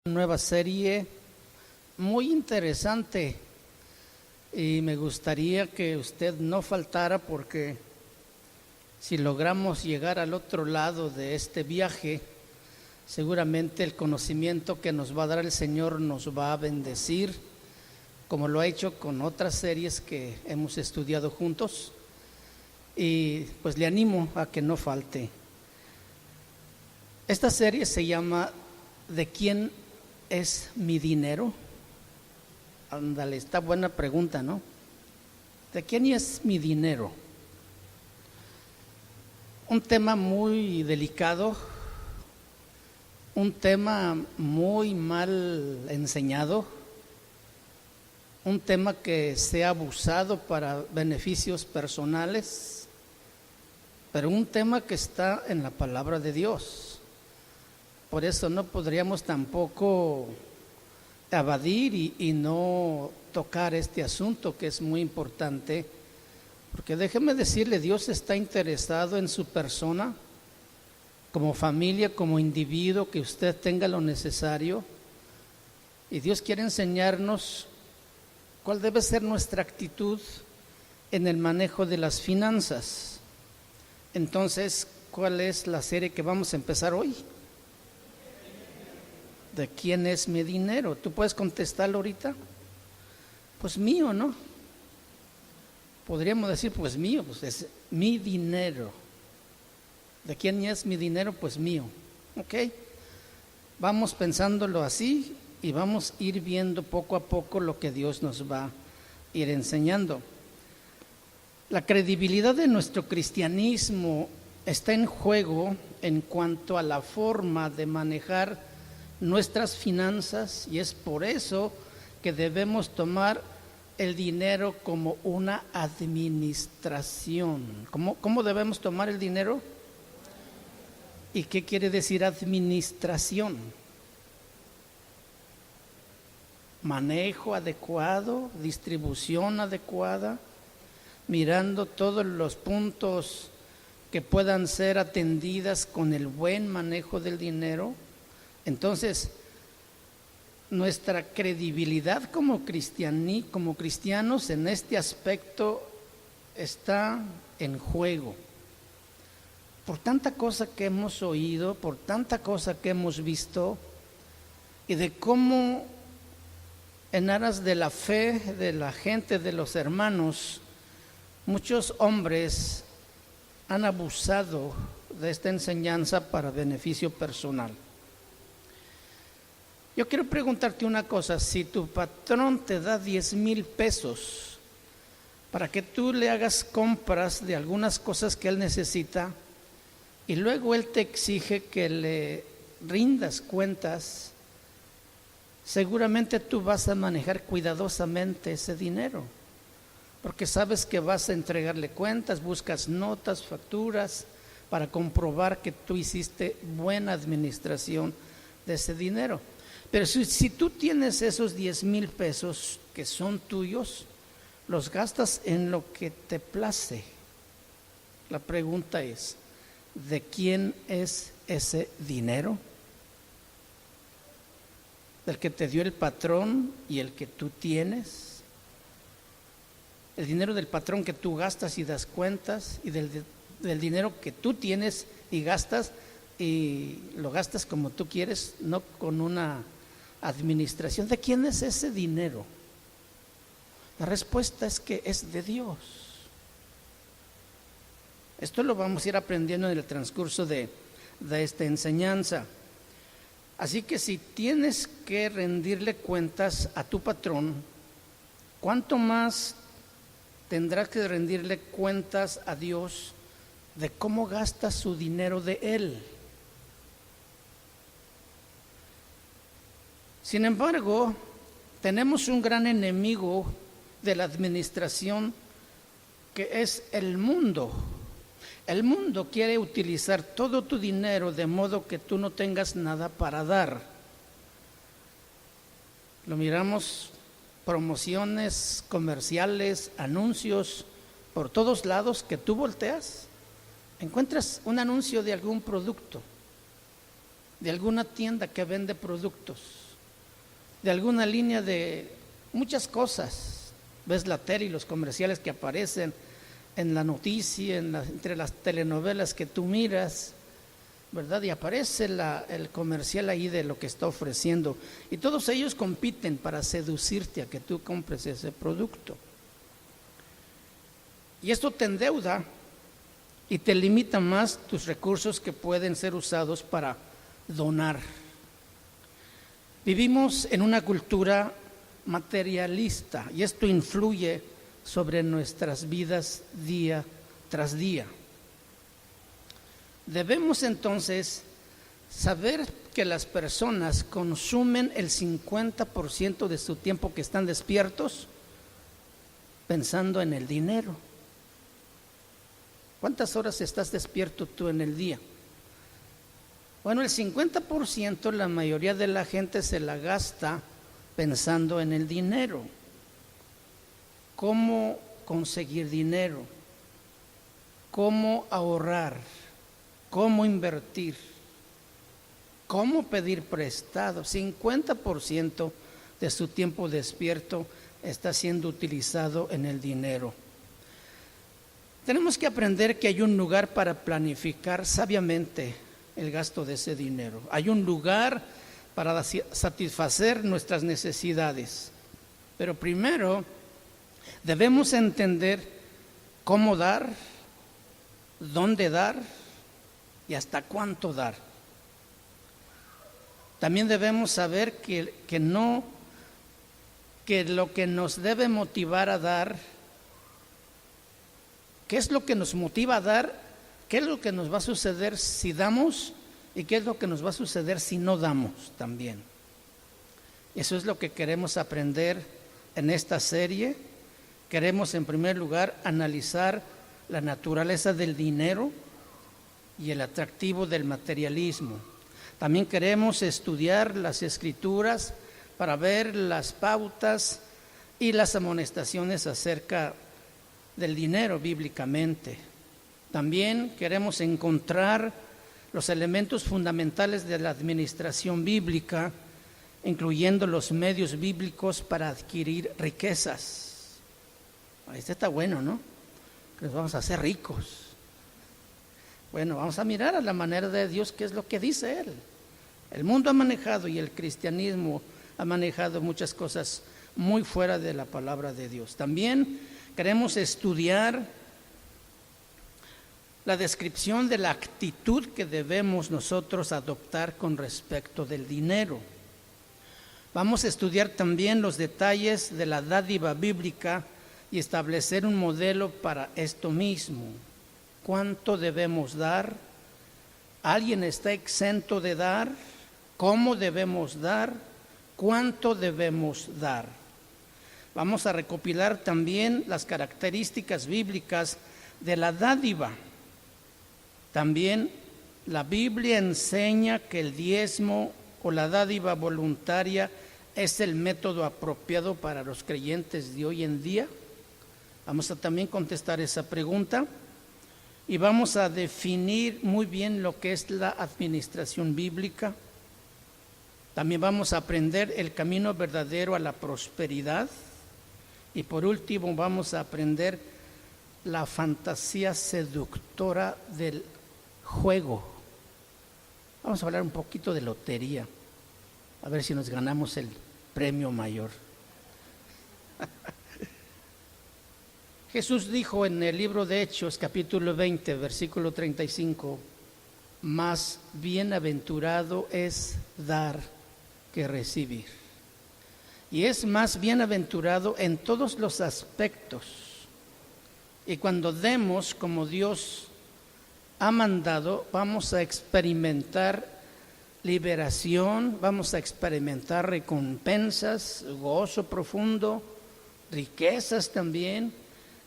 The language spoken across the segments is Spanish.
Nueva serie muy interesante y me gustaría que usted no faltara, porque si logramos llegar al otro lado de este viaje, seguramente el conocimiento que nos va a dar el Señor nos va a bendecir, como lo ha hecho con otras series que hemos estudiado juntos, y pues le animo a que no falte. Esta serie se llama ¿De quién es mi dinero? Ándale, está buena pregunta, ¿no? ¿De quién es mi dinero? Un tema muy delicado, un tema muy mal enseñado, un tema que se ha abusado para beneficios personales, pero un tema que está en la palabra de Dios. Por eso no podríamos tampoco evadir y no tocar este asunto, que es muy importante, porque déjeme decirle, Dios está interesado en su persona, como familia, como individuo, que usted tenga lo necesario, y Dios quiere enseñarnos cuál debe ser nuestra actitud en el manejo de las finanzas. Entonces, ¿cuál es la serie que vamos a empezar hoy? ¿De quién es mi dinero? ¿Tú puedes contestarlo ahorita? Pues mío, ¿no? Podríamos decir, pues mío, pues es mi dinero. ¿De quién es mi dinero? Pues mío. ¿Ok? Vamos pensándolo así y vamos a ir viendo poco a poco lo que Dios nos va a ir enseñando. La credibilidad de nuestro cristianismo está en juego en cuanto a la forma de manejar nuestras finanzas, y es por eso que debemos tomar el dinero como una administración. ¿Cómo debemos tomar el dinero? ¿Y qué quiere decir administración? Manejo adecuado, distribución adecuada, mirando todos los puntos que puedan ser atendidas con el buen manejo del dinero. Entonces, nuestra credibilidad como cristianos en este aspecto está en juego. Por tanta cosa que hemos oído, por tanta cosa que hemos visto, y de cómo en aras de la fe de la gente, de los hermanos, muchos hombres han abusado de esta enseñanza para beneficio personal. Yo quiero preguntarte una cosa: si tu patrón te da 10,000 pesos para que tú le hagas compras de algunas cosas que él necesita, y luego él te exige que le rindas cuentas, seguramente tú vas a manejar cuidadosamente ese dinero, porque sabes que vas a entregarle cuentas, buscas notas, facturas, para comprobar que tú hiciste buena administración de ese dinero. Pero si tú tienes esos 10,000 pesos que son tuyos, los gastas en lo que te place. La pregunta es, ¿de quién es ese dinero? ¿Del que te dio el patrón y el que tú tienes? El dinero del patrón que tú gastas y das cuentas, y del dinero que tú tienes y gastas, y lo gastas como tú quieres, no con una administración. ¿De quién es ese dinero? La respuesta es que es de Dios. Esto lo vamos a ir aprendiendo en el transcurso de esta enseñanza. Así que si tienes que rendirle cuentas a tu patrón, ¿cuánto más tendrás que rendirle cuentas a Dios de cómo gasta su dinero de Él? Sin embargo, tenemos un gran enemigo de la administración, que es el mundo. El mundo quiere utilizar todo tu dinero de modo que tú no tengas nada para dar. Lo miramos, promociones comerciales, anuncios por todos lados, que tú volteas, encuentras un anuncio de algún producto, de alguna tienda que vende productos, de alguna línea de muchas cosas. Ves la tele y los comerciales que aparecen en la noticia, entre las telenovelas que tú miras, ¿verdad? Y aparece el comercial ahí de lo que está ofreciendo. Y todos ellos compiten para seducirte a que tú compres ese producto. Y esto te endeuda y te limita más tus recursos que pueden ser usados para donar. Vivimos en una cultura materialista y esto influye sobre nuestras vidas día tras día. Debemos entonces saber que las personas consumen el 50% de su tiempo que están despiertos pensando en el dinero. ¿Cuántas horas estás despierto tú en el día? Bueno, el 50% la mayoría de la gente se la gasta pensando en el dinero. ¿Cómo conseguir dinero? ¿Cómo ahorrar? ¿Cómo invertir? ¿Cómo pedir prestado? 50% de su tiempo despierto está siendo utilizado en el dinero. Tenemos que aprender que hay un lugar para planificar sabiamente el gasto de ese dinero. Hay un lugar para satisfacer nuestras necesidades. Pero primero debemos entender cómo dar, dónde dar y hasta cuánto dar. También debemos saber que lo que nos debe motivar a dar, ¿qué es lo que nos motiva a dar? ¿Qué es lo que nos va a suceder si damos? ¿Y qué es lo que nos va a suceder si no damos también? Eso es lo que queremos aprender en esta serie. Queremos en primer lugar analizar la naturaleza del dinero y el atractivo del materialismo. También queremos estudiar las Escrituras para ver las pautas y las amonestaciones acerca del dinero bíblicamente. También queremos encontrar los elementos fundamentales de la administración bíblica, incluyendo los medios bíblicos para adquirir riquezas. Este está bueno, ¿no? Que nos vamos a hacer ricos. Bueno, vamos a mirar a la manera de Dios qué es lo que dice Él. El mundo ha manejado y el cristianismo ha manejado muchas cosas muy fuera de la palabra de Dios. También queremos estudiar la descripción de la actitud que debemos nosotros adoptar con respecto del dinero. Vamos a estudiar también los detalles de la dádiva bíblica y establecer un modelo para esto mismo. ¿Cuánto debemos dar? ¿Alguien está exento de dar? ¿Cómo debemos dar? ¿Cuánto debemos dar? Vamos a recopilar también las características bíblicas de la dádiva. También la Biblia enseña que el diezmo o la dádiva voluntaria es el método apropiado para los creyentes de hoy en día. Vamos a también contestar esa pregunta y vamos a definir muy bien lo que es la administración bíblica. También vamos a aprender el camino verdadero a la prosperidad y por último vamos a aprender la fantasía seductora del juego. Vamos a hablar un poquito de lotería, a ver si nos ganamos el premio mayor. Jesús dijo en el libro de Hechos, capítulo 20, versículo 35, más bienaventurado es dar que recibir. Y es más bienaventurado en todos los aspectos. Y cuando demos como Dios ha mandado, vamos a experimentar liberación, vamos a experimentar recompensas, gozo profundo, riquezas también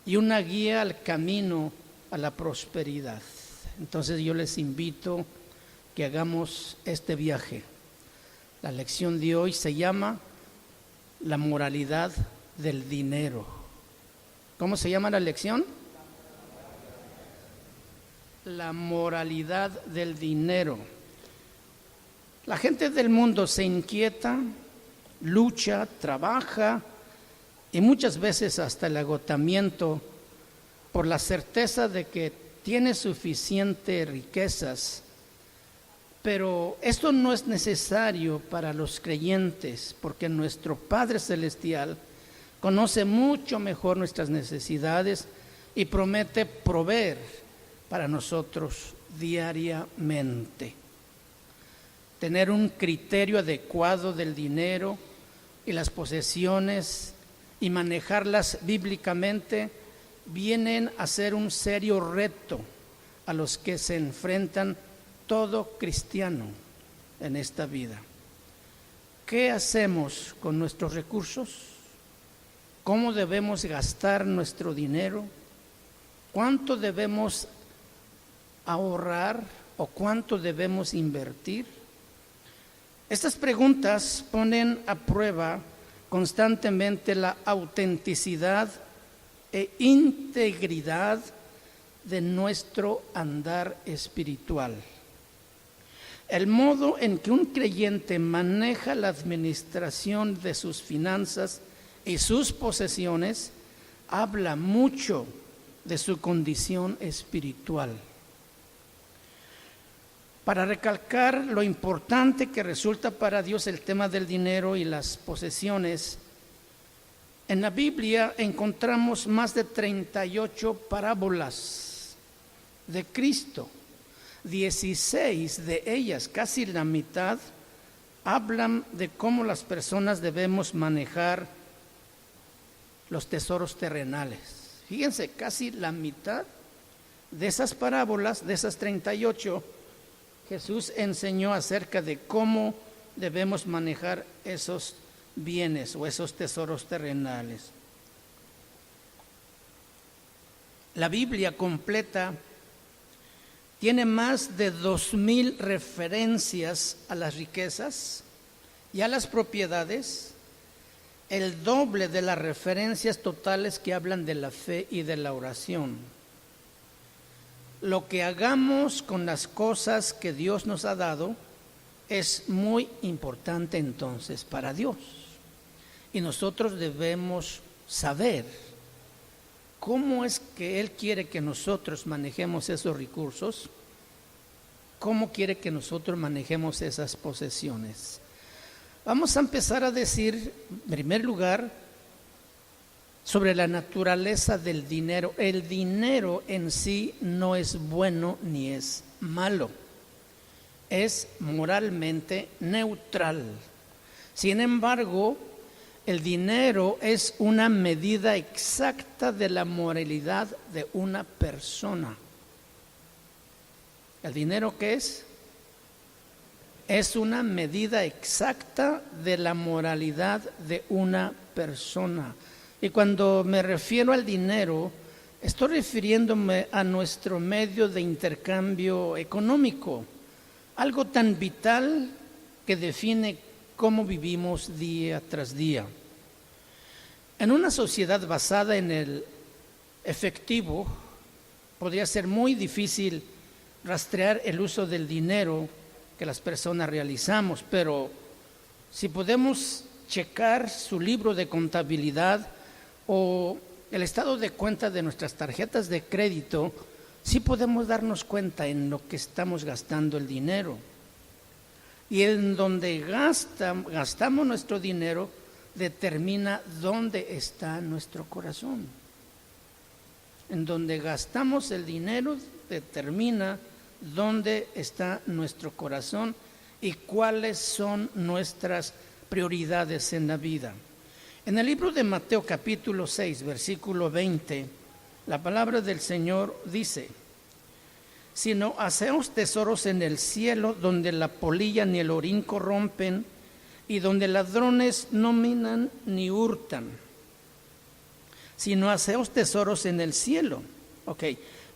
y una guía al camino a la prosperidad. Entonces yo les invito que hagamos este viaje. La lección de hoy se llama la moralidad del dinero. ¿Cómo se llama la lección? La moralidad del dinero. La gente del mundo se inquieta lucha, trabaja y muchas veces hasta el agotamiento por la certeza de que tiene suficientes riquezas. Pero esto no es necesario para los creyentes, porque nuestro Padre Celestial conoce mucho mejor nuestras necesidades y promete proveer para nosotros diariamente. Tener un criterio adecuado del dinero y las posesiones y manejarlas bíblicamente vienen a ser un serio reto a los que se enfrentan todo cristiano en esta vida. ¿Qué hacemos con nuestros recursos? ¿Cómo debemos gastar nuestro dinero? ¿Cuánto debemos ahorrar o cuánto debemos invertir? Estas preguntas ponen a prueba constantemente la autenticidad e integridad de nuestro andar espiritual. El modo en que un creyente maneja la administración de sus finanzas y sus posesiones habla mucho de su condición espiritual. Para recalcar lo importante que resulta para Dios el tema del dinero y las posesiones, en la Biblia encontramos más de 38 parábolas de Cristo. 16 de ellas, casi la mitad, hablan de cómo las personas debemos manejar los tesoros terrenales. Fíjense, casi la mitad de esas parábolas, de esas 38, Jesús enseñó acerca de cómo debemos manejar esos bienes o esos tesoros terrenales. La Biblia completa tiene más de 2,000 referencias a las riquezas y a las propiedades, el doble de las referencias totales que hablan de la fe y de la oración. Lo que hagamos con las cosas que Dios nos ha dado es muy importante entonces para Dios. Y nosotros debemos saber cómo es que Él quiere que nosotros manejemos esos recursos, cómo quiere que nosotros manejemos esas posesiones. Vamos a empezar a decir, en primer lugar, sobre la naturaleza del dinero. El dinero en sí no es bueno ni es malo, es moralmente neutral. Sin embargo, el dinero es una medida exacta de la moralidad de una persona. ¿El dinero qué es? Es una medida exacta de la moralidad de una persona. Y cuando me refiero al dinero, estoy refiriéndome a nuestro medio de intercambio económico, algo tan vital que define cómo vivimos día tras día. En una sociedad basada en el efectivo, podría ser muy difícil rastrear el uso del dinero que las personas realizamos, pero si podemos checar su libro de contabilidad o el estado de cuenta de nuestras tarjetas de crédito, sí podemos darnos cuenta en lo que estamos gastando el dinero. Y en donde gastamos nuestro dinero determina dónde está nuestro corazón. En donde gastamos el dinero determina dónde está nuestro corazón y cuáles son nuestras prioridades en la vida. En el libro de Mateo capítulo 6, versículo 20, la palabra del Señor dice: sino haceos tesoros en el cielo, donde la polilla ni el orín corrompen, y donde ladrones no minan ni hurtan. Sino haceos tesoros en el cielo. Ok,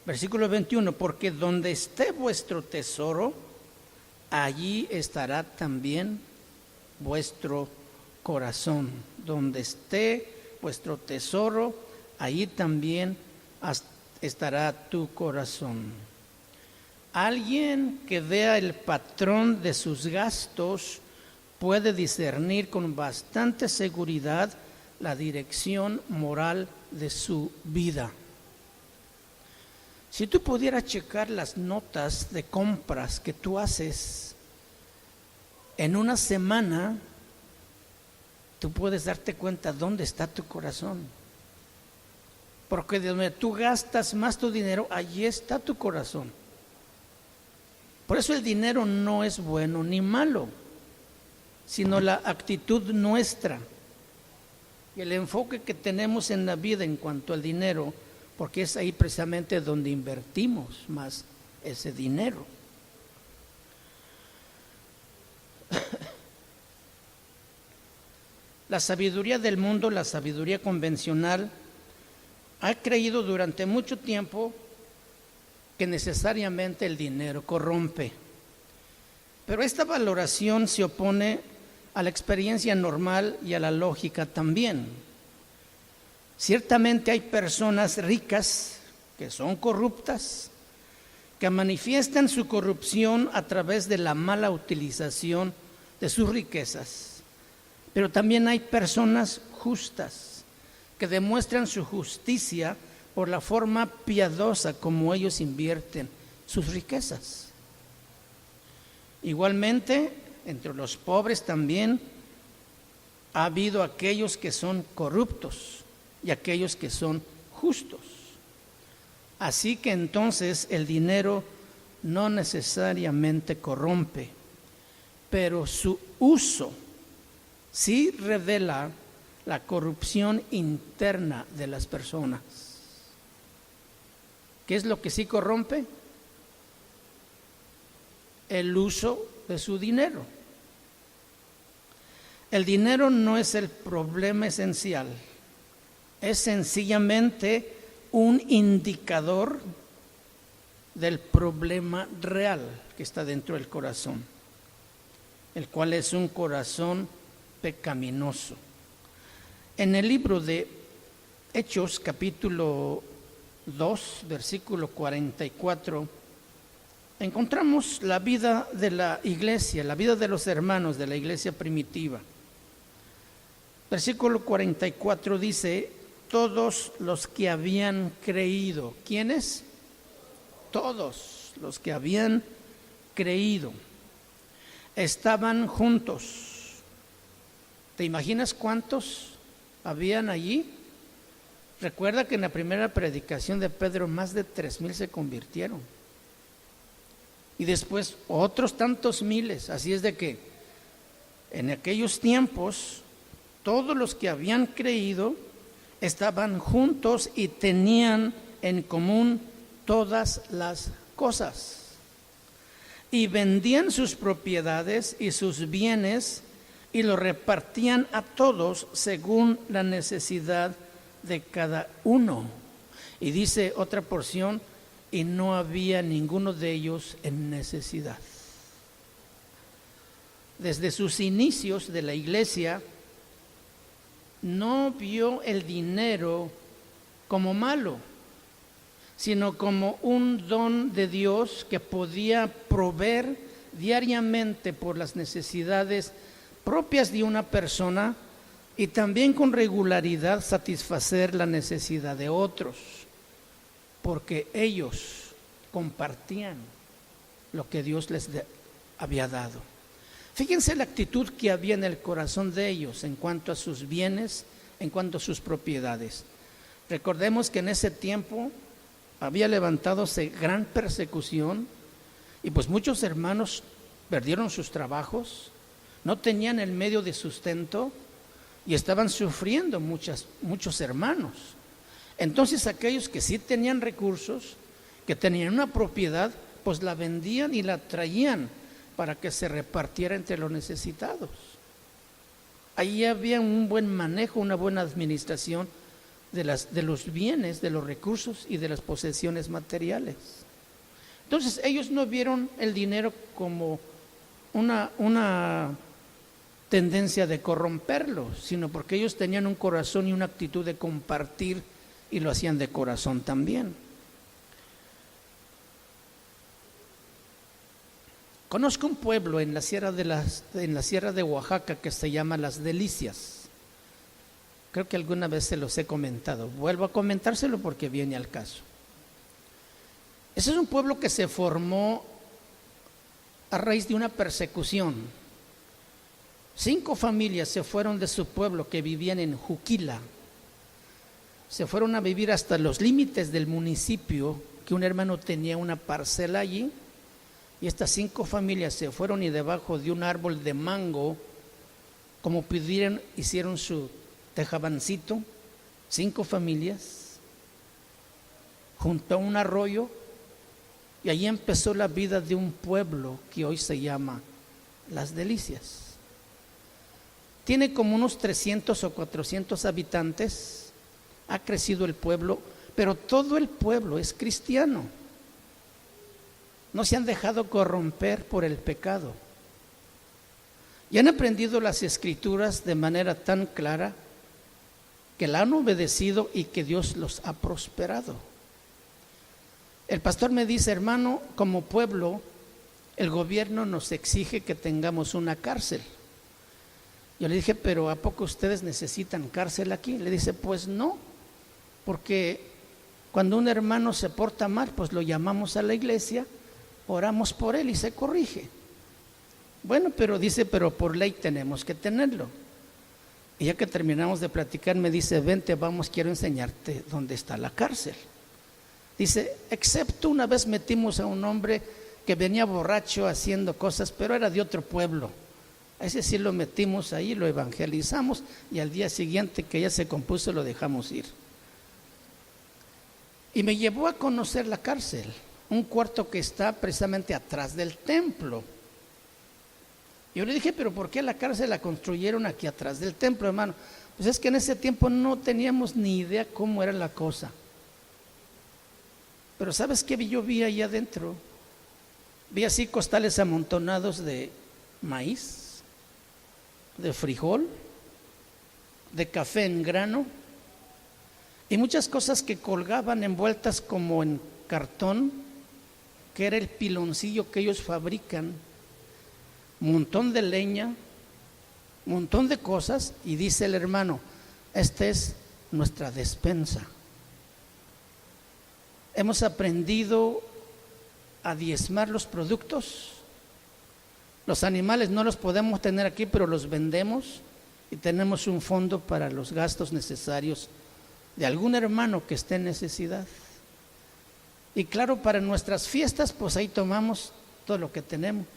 versículo 21, porque donde esté vuestro tesoro, allí estará también vuestro corazón. Donde esté vuestro tesoro, allí también estará tu corazón. Alguien que vea el patrón de sus gastos puede discernir con bastante seguridad la dirección moral de su vida. Si tú pudieras checar las notas de compras que tú haces en una semana, tú puedes darte cuenta dónde está tu corazón. Porque de donde tú gastas más tu dinero, allí está tu corazón. Por eso el dinero no es bueno ni malo, sino la actitud nuestra y el enfoque que tenemos en la vida en cuanto al dinero, porque es ahí precisamente donde invertimos más ese dinero. La sabiduría del mundo, la sabiduría convencional, ha creído durante mucho tiempo que necesariamente el dinero corrompe. Pero esta valoración se opone a la experiencia normal y a la lógica también. Ciertamente hay personas ricas que son corruptas, que manifiestan su corrupción a través de la mala utilización de sus riquezas. Pero también hay personas justas que demuestran su justicia por la forma piadosa como ellos invierten sus riquezas. Igualmente, entre los pobres también ha habido aquellos que son corruptos y aquellos que son justos. Así que entonces el dinero no necesariamente corrompe, pero su uso sí revela la corrupción interna de las personas. ¿Qué es lo que sí corrompe? El uso de su dinero. El dinero no es el problema esencial, es sencillamente un indicador del problema real que está dentro del corazón, el cual es un corazón pecaminoso. En el libro de Hechos, capítulo 2, versículo 44, encontramos la vida de la iglesia, la vida de los hermanos de la iglesia primitiva. Versículo 44 dice: todos los que habían creído. ¿Quiénes? Todos los que habían creído estaban juntos. ¿Te imaginas cuántos habían allí? Recuerda que en la primera predicación de Pedro más de 3,000 se convirtieron. Y después otros tantos miles. Así es de que en aquellos tiempos todos los que habían creído estaban juntos y tenían en común todas las cosas. Y vendían sus propiedades y sus bienes y lo repartían a todos según la necesidad de cada uno. Y dice otra porción: y no había ninguno de ellos en necesidad. Desde sus inicios de la iglesia, no vio el dinero como malo, sino como un don de Dios que podía proveer diariamente por las necesidades propias de una persona y también con regularidad satisfacer la necesidad de otros, porque ellos compartían lo que Dios les había dado. Fíjense la actitud que había en el corazón de ellos en cuanto a sus bienes, en cuanto a sus propiedades. Recordemos que en ese tiempo había levantadose gran persecución y pues muchos hermanos perdieron sus trabajos, no tenían el medio de sustento y estaban sufriendo muchos hermanos. Entonces aquellos que sí tenían recursos, que tenían una propiedad, pues la vendían y la traían para que se repartiera entre los necesitados. Ahí había un buen manejo, una buena administración de los bienes, de los recursos y de las posesiones materiales. Entonces ellos no vieron el dinero como una tendencia de corromperlo, sino porque ellos tenían un corazón y una actitud de compartir y lo hacían de corazón también. Conozco un pueblo en la sierra de Oaxaca que se llama Las Delicias. Creo que alguna vez se los he comentado. Vuelvo a comentárselo porque viene al caso. Ese es un pueblo que se formó a raíz de una persecución. 5 familias se fueron de su pueblo que vivían en Juquila. Se fueron a vivir hasta los límites del municipio, que un hermano tenía una parcela allí. Y estas 5 familias se fueron y debajo de un árbol de mango, como pidieron, hicieron su tejabancito, 5 familias, junto a un arroyo, y allí empezó la vida de un pueblo que hoy se llama Las Delicias. Tiene como unos 300 o 400 habitantes, ha crecido el pueblo, pero todo el pueblo es cristiano. No se han dejado corromper por el pecado. Y han aprendido las escrituras de manera tan clara que la han obedecido y que Dios los ha prosperado. El pastor me dice, hermano, como pueblo, el gobierno nos exige que tengamos una cárcel. Yo le dije, pero ¿a poco ustedes necesitan cárcel aquí? Le dice, pues no, porque cuando un hermano se porta mal, pues lo llamamos a la iglesia, oramos por él y se corrige. Bueno, pero dice, pero por ley tenemos que tenerlo. Y ya que terminamos de platicar, me dice, vente, vamos, quiero enseñarte dónde está la cárcel. Dice, excepto una vez metimos a un hombre que venía borracho haciendo cosas, pero era de otro pueblo. A ese sí lo metimos ahí, lo evangelizamos y al día siguiente que ya se compuso lo dejamos ir. Y me llevó a conocer la cárcel, un cuarto que está precisamente atrás del templo. Yo le dije, pero ¿por qué la cárcel la construyeron aquí atrás del templo, hermano? Pues es que en ese tiempo no teníamos ni idea cómo era la cosa. Pero ¿sabes qué yo vi ahí adentro? Vi así costales amontonados de maíz, de frijol, de café en grano y muchas cosas que colgaban envueltas como en cartón, que era el piloncillo que ellos fabrican. Montón de leña, montón de cosas, y dice el hermano, esta es nuestra despensa. Hemos aprendido a diezmar los productos. Los animales no los podemos tener aquí, pero los vendemos y tenemos un fondo para los gastos necesarios de algún hermano que esté en necesidad. Y claro, para nuestras fiestas, pues ahí tomamos todo lo que tenemos.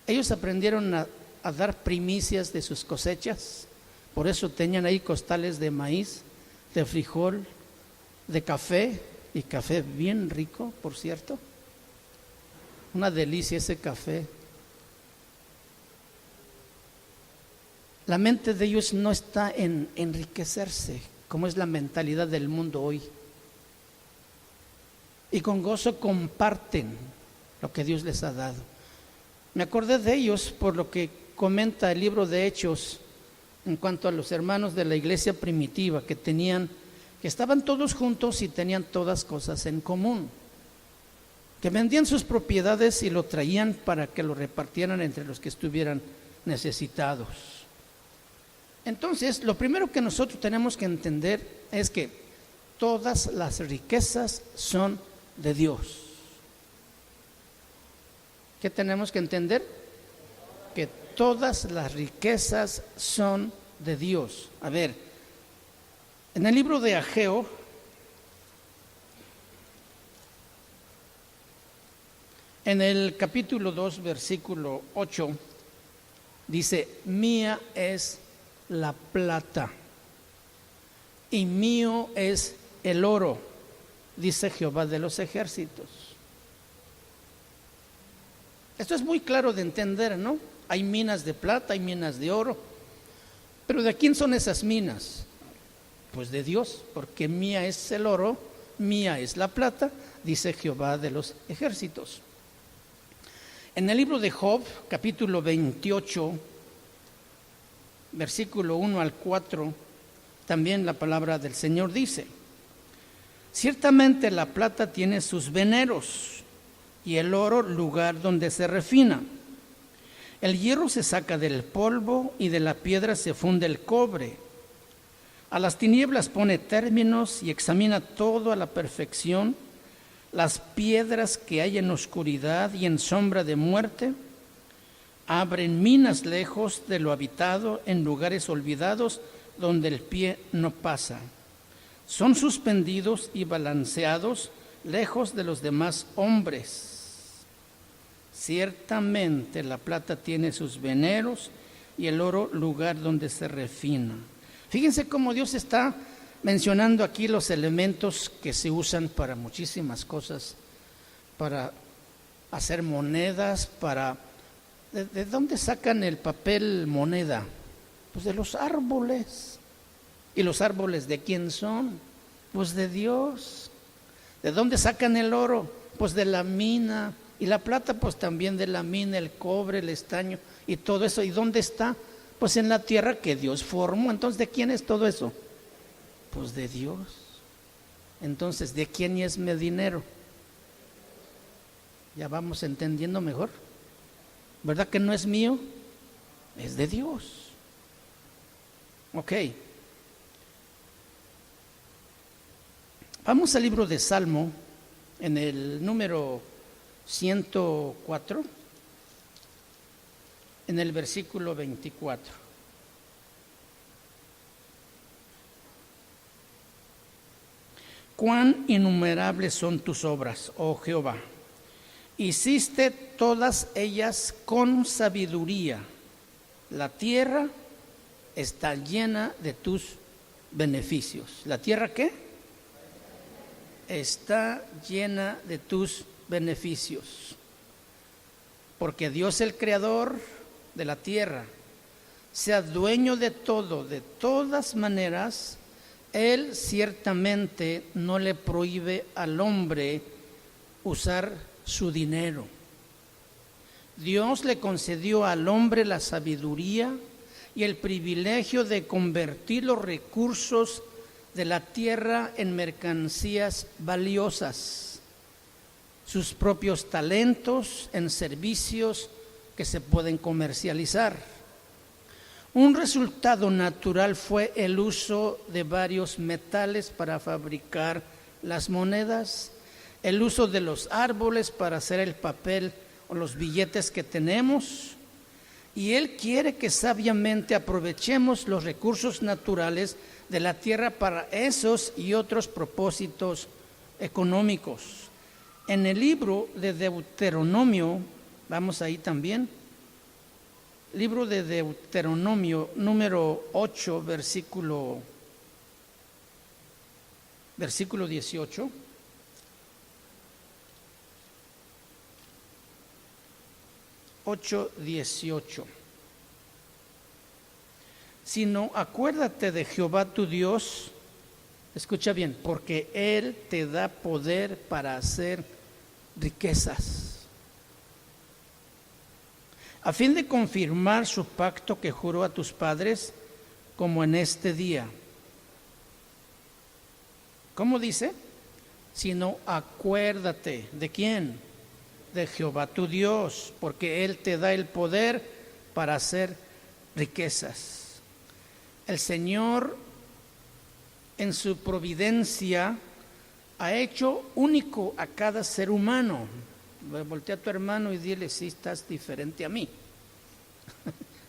Ellos aprendieron a dar primicias de sus cosechas, por eso tenían ahí costales de maíz, de frijol, de café, y café bien rico, por cierto. Una delicia ese café. La mente de ellos no está en enriquecerse, como es la mentalidad del mundo hoy. Y con gozo comparten lo que Dios les ha dado. Me acordé de ellos por lo que comenta el libro de Hechos en cuanto a los hermanos de la iglesia primitiva que estaban todos juntos y tenían todas cosas en común, que vendían sus propiedades y lo traían para que lo repartieran entre los que estuvieran necesitados. Entonces, lo primero que nosotros tenemos que entender es que todas las riquezas son de Dios. ¿Qué tenemos que entender? Que todas las riquezas son de Dios. A ver, en el libro de Ageo, en el capítulo 2, versículo 8, dice, mía es la plata y mío es el oro, dice Jehová de los ejércitos. Esto es muy claro de entender, ¿no? Hay minas de plata, hay minas de oro, pero ¿de quién son esas minas? Pues de Dios, porque mía es el oro, mía es la plata, dice Jehová de los ejércitos. En el libro de Job, capítulo 28, versículo 1 al 4, también la palabra del Señor dice, ciertamente la plata tiene sus veneros y el oro lugar donde se refina. El hierro se saca del polvo y de la piedra se funde el cobre. A las tinieblas pone términos y examina todo a la perfección. Las piedras que hay en oscuridad y en sombra de muerte, abren minas lejos de lo habitado, en lugares olvidados donde el pie no pasa. Son suspendidos y balanceados lejos de los demás hombres. Ciertamente la plata tiene sus veneros y el oro lugar donde se refina. Fíjense cómo Dios está mencionando aquí los elementos que se usan para muchísimas cosas, para hacer monedas, ¿de dónde sacan el papel moneda? Pues de los árboles. ¿Y los árboles de quién son? Pues de Dios. ¿De dónde sacan el oro? Pues de la mina. Y la plata pues también de la mina, el cobre, el estaño y todo eso. ¿Y dónde está? Pues en la tierra que Dios formó. Entonces, ¿de quién es todo eso? Pues de Dios. Entonces, ¿de quién es mi dinero? Ya vamos entendiendo mejor. ¿Verdad que no es mío? Es de Dios. Ok. Vamos al libro de Salmo, en el número 104, en el versículo 24. Cuán innumerables son tus obras, oh Jehová. Hiciste todas ellas con sabiduría. La tierra está llena de tus beneficios. ¿La tierra qué? Está llena de tus beneficios. Porque Dios, el creador de la tierra, sea dueño de todo, de todas maneras, Él ciertamente no le prohíbe al hombre usar su dinero. Dios le concedió al hombre la sabiduría y el privilegio de convertir los recursos de la tierra en mercancías valiosas, sus propios talentos en servicios que se pueden comercializar. Un resultado natural fue el uso de varios metales para fabricar las monedas, el uso de los árboles para hacer el papel o los billetes que tenemos, y Él quiere que sabiamente aprovechemos los recursos naturales de la tierra para esos y otros propósitos económicos. En el libro de Deuteronomio, vamos ahí también, libro de Deuteronomio número 8, versículo 18. Sino acuérdate de Jehová tu Dios, escucha bien, porque Él te da poder para hacer riquezas, a fin de confirmar su pacto que juró a tus padres, como en este día. ¿Cómo dice? Sino acuérdate, ¿de quién? De Jehová tu Dios, porque Él te da el poder para hacer riquezas. El Señor, en su providencia, ha hecho único a cada ser humano. Voltea a tu hermano y dile, sí, estás diferente a mí.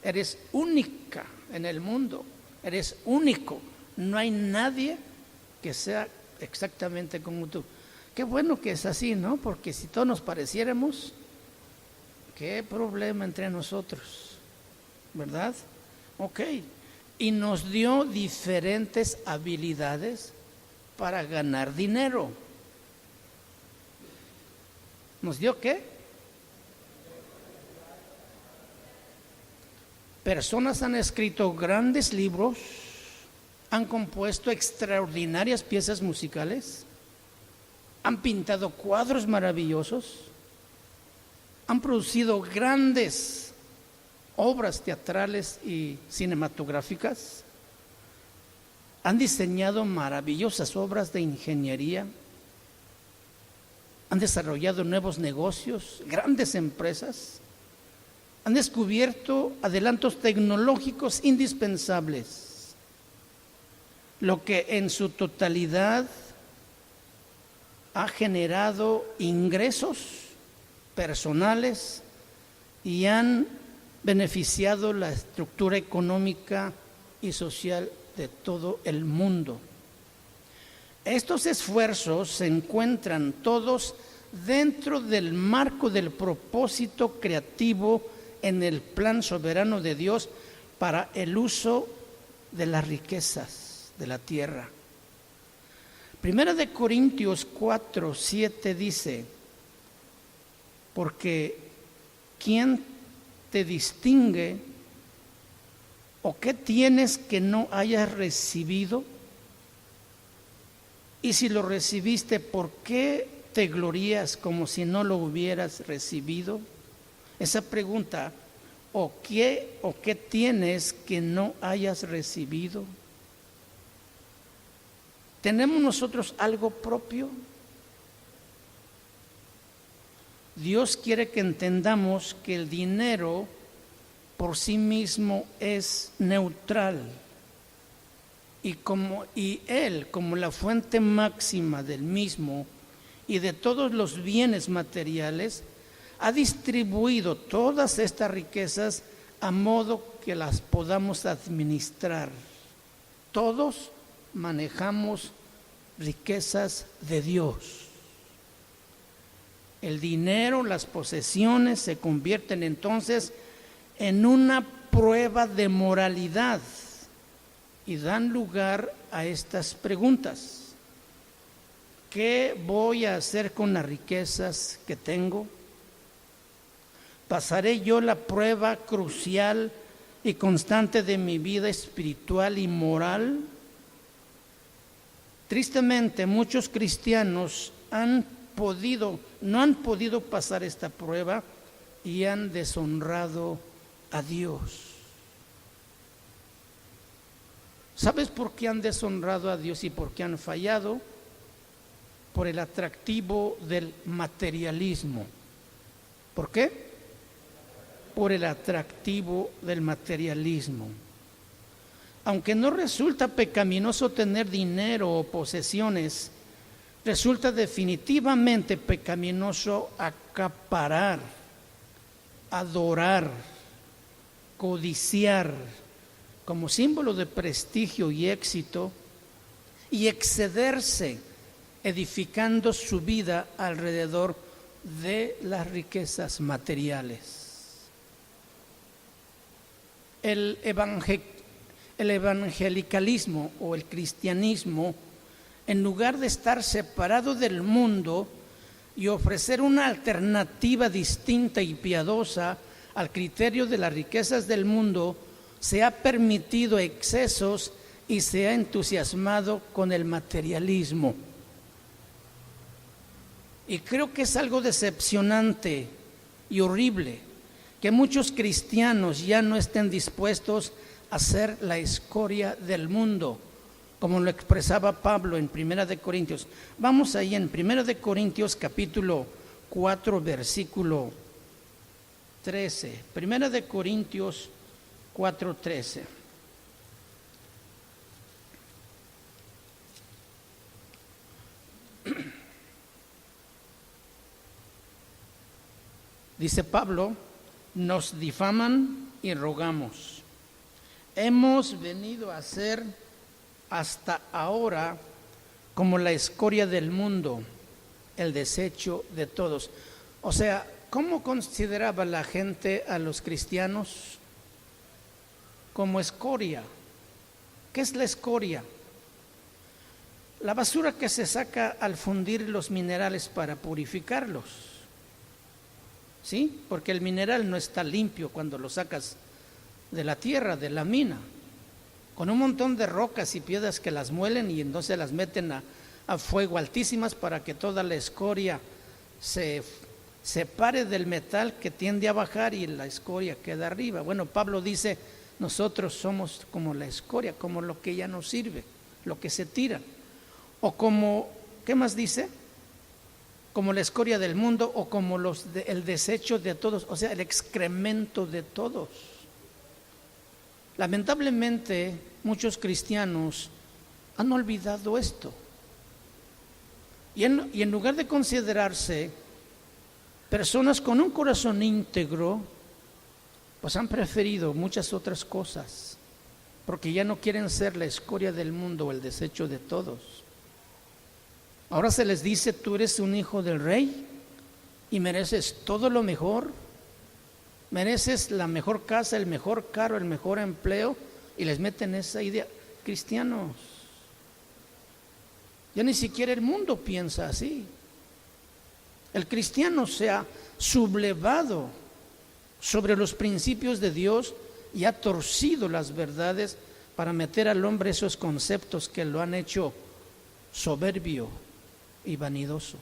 Eres única en el mundo, eres único. No hay nadie que sea exactamente como tú. Qué bueno que es así, ¿no? Porque si todos nos pareciéramos, qué problema entre nosotros, ¿verdad? Ok. Y nos dio diferentes habilidades para ganar dinero. ¿Nos dio qué? Personas han escrito grandes libros, han compuesto extraordinarias piezas musicales, han pintado cuadros maravillosos, han producido grandes obras teatrales y cinematográficas, han diseñado maravillosas obras de ingeniería, han desarrollado nuevos negocios, grandes empresas, han descubierto adelantos tecnológicos indispensables, lo que en su totalidad ha generado ingresos personales y han beneficiado la estructura económica y social de todo el mundo. Estos esfuerzos se encuentran todos dentro del marco del propósito creativo en el plan soberano de Dios para el uso de las riquezas de la tierra. Primera de Corintios 4:7 dice: porque ¿quién te distingue o qué tienes que no hayas recibido? Y si lo recibiste, ¿por qué te glorías como si no lo hubieras recibido? Esa pregunta, ¿o qué tienes que no hayas recibido? ¿Tenemos nosotros algo propio? Dios quiere que entendamos que el dinero por sí mismo es neutral y Él, como la fuente máxima del mismo y de todos los bienes materiales, ha distribuido todas estas riquezas a modo que las podamos administrar. Todos manejamos riquezas de Dios. El dinero, las posesiones se convierten entonces en una prueba de moralidad y dan lugar a estas preguntas. ¿Qué voy a hacer con las riquezas que tengo? ¿Pasaré yo la prueba crucial y constante de mi vida espiritual y moral? Tristemente, muchos cristianos no han podido pasar esta prueba y han deshonrado a Dios. ¿Sabes por qué han deshonrado a Dios y por qué han fallado? Por el atractivo del materialismo. ¿Por qué? Por el atractivo del materialismo. Aunque no resulta pecaminoso tener dinero o posesiones, resulta definitivamente pecaminoso acaparar, adorar, codiciar como símbolo de prestigio y éxito y excederse edificando su vida alrededor de las riquezas materiales. El evangelicalismo o el cristianismo, en lugar de estar separado del mundo y ofrecer una alternativa distinta y piadosa al criterio de las riquezas del mundo, se ha permitido excesos y se ha entusiasmado con el materialismo. Y creo que es algo decepcionante y horrible que muchos cristianos ya no estén dispuestos a ser la escoria del mundo, como lo expresaba Pablo en 1 de Corintios. Vamos ahí en 1 de Corintios capítulo 4 versículo 13. 1 de Corintios 4:13. Dice Pablo: nos difaman y rogamos. Hemos venido a ser hasta ahora como la escoria del mundo, el desecho de todos. O sea, ¿cómo consideraba la gente a los cristianos? Como escoria. ¿Qué es la escoria? La basura que se saca al fundir los minerales para purificarlos. ¿Sí? Porque el mineral no está limpio cuando lo sacas de la tierra, de la mina, con un montón de rocas y piedras que las muelen y entonces las meten a fuego altísimas para que toda la escoria se separe del metal que tiende a bajar y la escoria queda arriba. Bueno, Pablo dice: nosotros somos como la escoria, como lo que ya no sirve, lo que se tira. O como, ¿qué más dice? como la escoria del mundo o como el desecho de todos, o sea, el excremento de todos. Lamentablemente, muchos cristianos han olvidado esto. Y en lugar de considerarse personas con un corazón íntegro, pues han preferido muchas otras cosas, porque ya no quieren ser la escoria del mundo o el desecho de todos. Ahora se les dice: tú eres un hijo del rey y mereces todo lo mejor, mereces la mejor casa, el mejor carro, el mejor empleo, y les meten esa idea. Cristianos, ya ni siquiera el mundo piensa así. El cristiano se ha sublevado sobre los principios de Dios y ha torcido las verdades para meter al hombre esos conceptos que lo han hecho soberbio y vanidoso.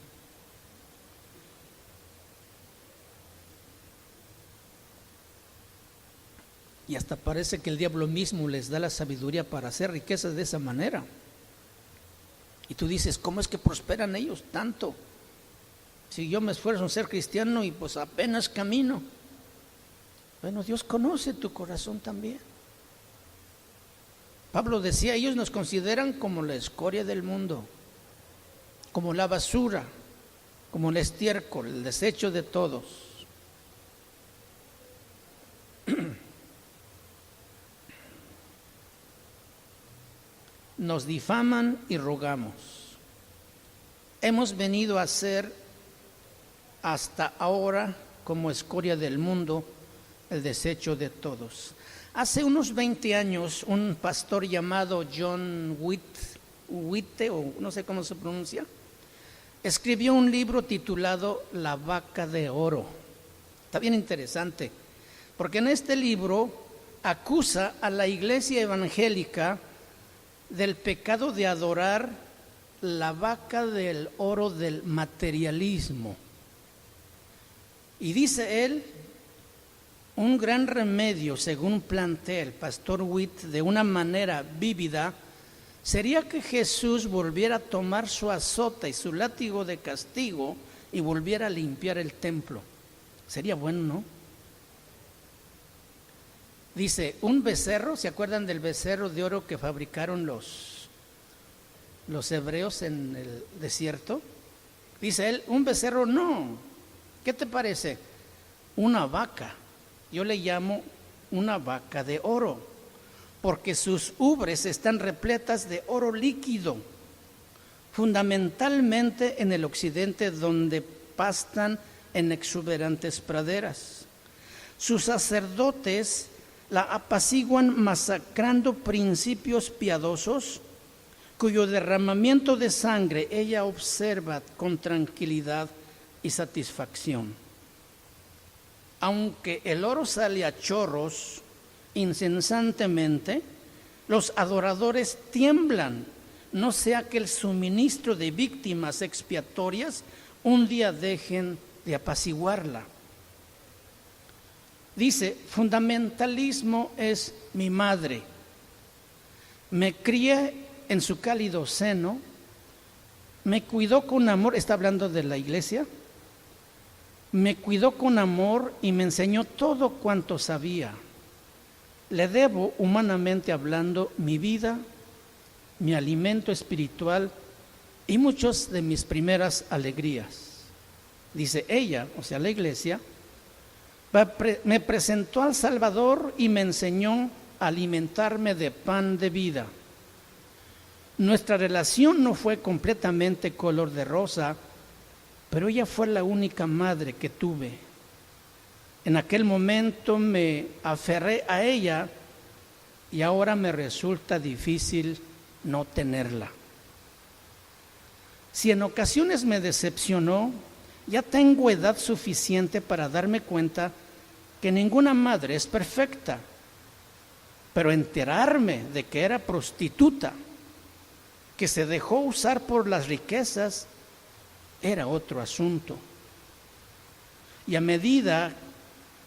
Y hasta parece que el diablo mismo les da la sabiduría para hacer riquezas de esa manera. Y tú dices: ¿cómo es que prosperan ellos tanto? Si yo me esfuerzo en ser cristiano y pues apenas camino. Bueno, Dios conoce tu corazón también. Pablo decía: ellos nos consideran como la escoria del mundo, como la basura, como el estiércol, el desecho de todos. Nos difaman y rogamos. Hemos venido a ser hasta ahora como escoria del mundo, el desecho de todos. Hace unos 20 años, un pastor llamado John Witte, o no sé cómo se pronuncia, escribió un libro titulado La vaca de oro. Está bien interesante, porque en este libro acusa a la iglesia evangélica del pecado de adorar la vaca del oro del materialismo. Y dice él: un gran remedio, según plantea el pastor Witt de una manera vívida, sería que Jesús volviera a tomar su azota y su látigo de castigo y volviera a limpiar el templo. Sería bueno, ¿no? Dice: un becerro, ¿se acuerdan del becerro de oro que fabricaron los hebreos en el desierto? Dice él: un becerro no. ¿Qué te parece? Una vaca. Yo le llamo una vaca de oro, porque sus ubres están repletas de oro líquido, fundamentalmente en el occidente, donde pastan en exuberantes praderas. Sus sacerdotes la apaciguan masacrando principios piadosos, cuyo derramamiento de sangre ella observa con tranquilidad y satisfacción. Aunque el oro sale a chorros incesantemente, los adoradores tiemblan, no sea que el suministro de víctimas expiatorias un día dejen de apaciguarla. Dice: fundamentalismo es mi madre. Me crié en su cálido seno, me cuidó con amor, está hablando de la iglesia, me cuidó con amor y me enseñó todo cuanto sabía. Le debo, humanamente hablando, mi vida, mi alimento espiritual y muchas de mis primeras alegrías. Dice ella, o sea, la iglesia, me presentó al Salvador y me enseñó a alimentarme de pan de vida. Nuestra relación no fue completamente color de rosa, pero ella fue la única madre que tuve. En aquel momento me aferré a ella y ahora me resulta difícil no tenerla. Si en ocasiones me decepcionó, ya tengo edad suficiente para darme cuenta que ninguna madre es perfecta, pero enterarme de que era prostituta, que se dejó usar por las riquezas, era otro asunto. Y a medida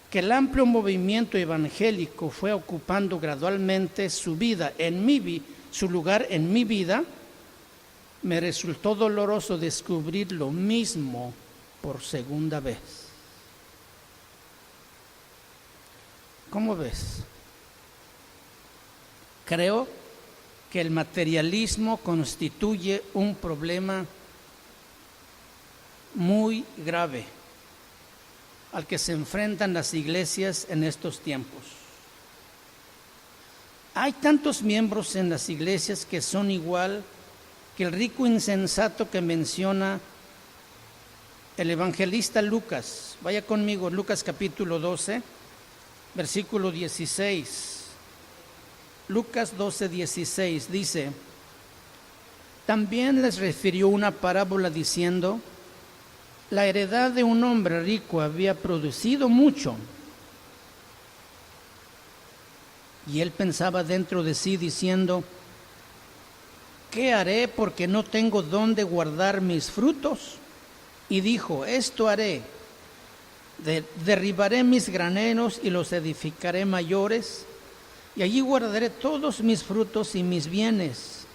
que el amplio movimiento evangélico fue ocupando gradualmente su lugar en mi vida, me resultó doloroso descubrir lo mismo por segunda vez. ¿Cómo ves? Creo que el materialismo constituye un problema muy grave al que se enfrentan las iglesias en estos tiempos. Hay tantos miembros en las iglesias que son igual que el rico insensato que menciona el evangelista Lucas. Vaya conmigo, Lucas capítulo 12, versículo 16. Lucas 12, 16 dice: también les refirió una parábola diciendo: la heredad de un hombre rico había producido mucho. Y él pensaba dentro de sí diciendo: ¿qué haré porque no tengo dónde guardar mis frutos? Y dijo: esto haré, derribaré mis graneros y los edificaré mayores, y allí guardaré todos mis frutos y mis bienes.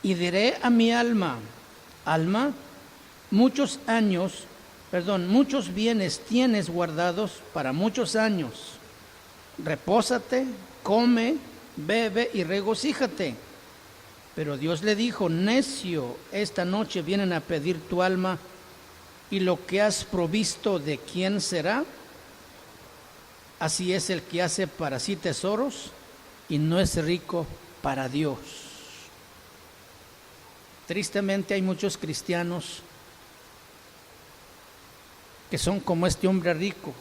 Y diré a mi alma: alma, muchos bienes tienes guardados para muchos años. Repósate, come, bebe y regocíjate. Pero Dios le dijo: necio, esta noche vienen a pedir tu alma, y lo que has provisto, ¿de quién será? Así es el que hace para sí tesoros y no es rico para Dios. Tristemente hay muchos cristianos que son como este hombre rico,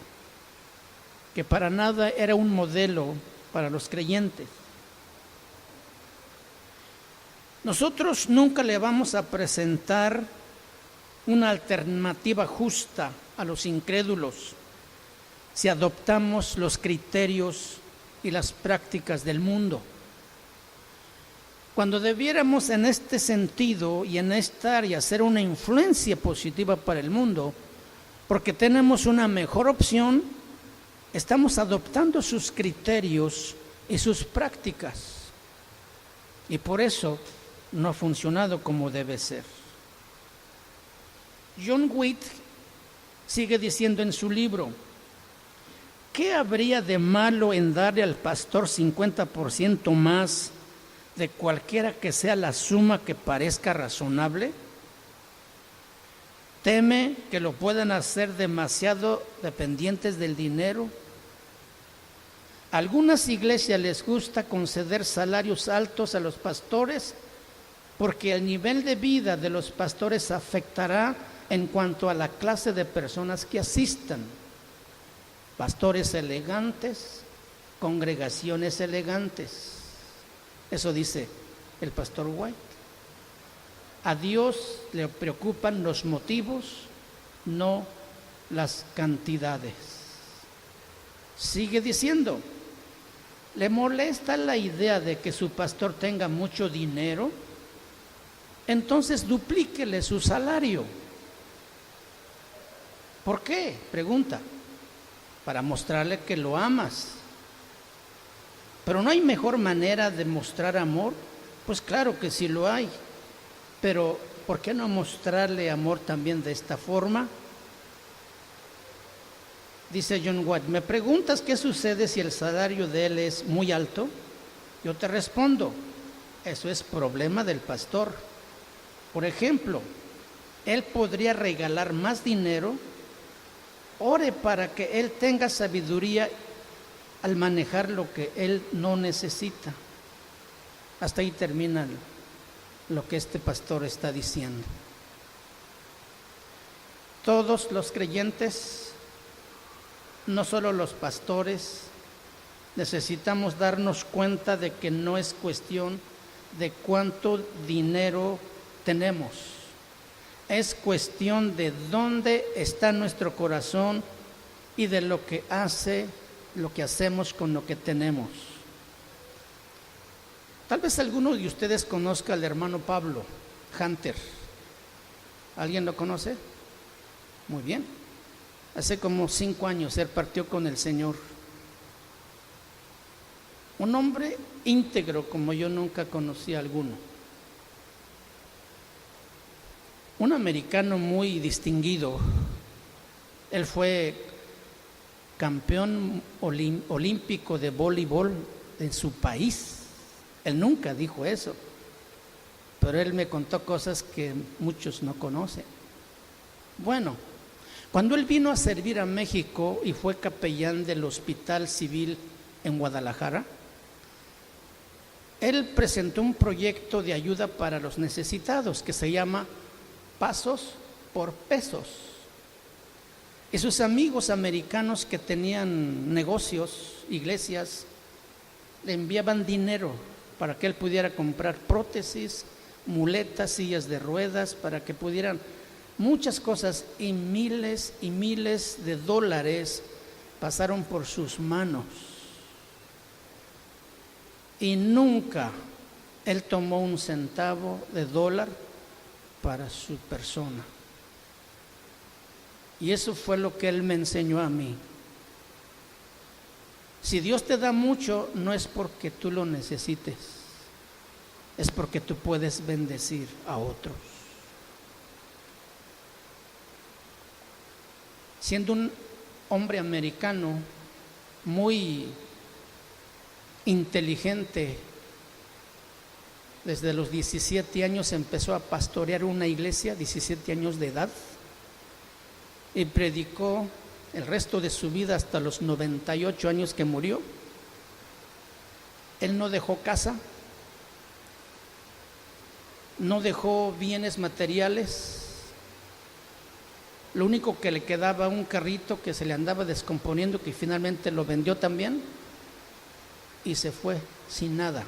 que para nada era un modelo para los creyentes. Nosotros nunca le vamos a presentar una alternativa justa a los incrédulos si adoptamos los criterios y las prácticas del mundo. Cuando debiéramos en este sentido y en esta área ser una influencia positiva para el mundo, porque tenemos una mejor opción, estamos adoptando sus criterios y sus prácticas. Y por eso no ha funcionado como debe ser. John Witt sigue diciendo en su libro: ¿qué habría de malo en darle al pastor 50% más de cualquiera que sea la suma que parezca razonable? ¿Teme que lo puedan hacer demasiado dependientes del dinero? A algunas iglesias les gusta conceder salarios altos a los pastores porque el nivel de vida de los pastores afectará en cuanto a la clase de personas que asistan. Pastores elegantes, congregaciones elegantes. Eso dice el pastor White. A Dios le preocupan los motivos, no las cantidades. Sigue diciendo: ¿le molesta la idea de que su pastor tenga mucho dinero? Entonces duplíquele su salario. ¿Por qué? Pregunta. Para mostrarle que lo amas. Pero ¿no hay mejor manera de mostrar amor? Pues claro que sí lo hay. Pero ¿por qué no mostrarle amor también de esta forma? Dice John White: ¿me preguntas qué sucede si el salario de él es muy alto? Yo te respondo: eso es problema del pastor. Por ejemplo, él podría regalar más dinero. Ore para que él tenga sabiduría al manejar lo que él no necesita. Hasta ahí termina lo que este pastor está diciendo. Todos los creyentes, no solo los pastores, necesitamos darnos cuenta de que no es cuestión de cuánto dinero tenemos. Es cuestión de dónde está nuestro corazón y de lo que hacemos con lo que tenemos. Tal vez alguno de ustedes conozca al hermano Pablo Hunter. ¿Alguien lo conoce? Muy bien. Hace como 5 años él partió con el Señor. Un hombre íntegro como yo nunca conocí a alguno. un americano muy distinguido. Él fue campeón olímpico de voleibol en su país. Él nunca dijo eso, pero él me contó cosas que muchos no conocen. Bueno, cuando él vino a servir a México y fue capellán del Hospital Civil en Guadalajara, él presentó un proyecto de ayuda para los necesitados que se llama Pasos por Pesos. Y sus amigos americanos que tenían negocios, iglesias, le enviaban dinero para que él pudiera comprar prótesis, muletas, sillas de ruedas, para que pudieran muchas cosas, y miles de dólares pasaron por sus manos. Y nunca él tomó un centavo de dólar para su persona. Y eso fue lo que él me enseñó a mí. Si Dios te da mucho, no es porque tú lo necesites, es porque tú puedes bendecir a otros. Siendo un hombre americano muy inteligente, desde los 17 años empezó a pastorear una iglesia, 17 años de edad, y predicó el resto de su vida hasta los 98 años que murió. Él no dejó casa, no dejó bienes materiales. Lo único que le quedaba, un carrito que se le andaba descomponiendo, que finalmente lo vendió también, y se fue sin nada.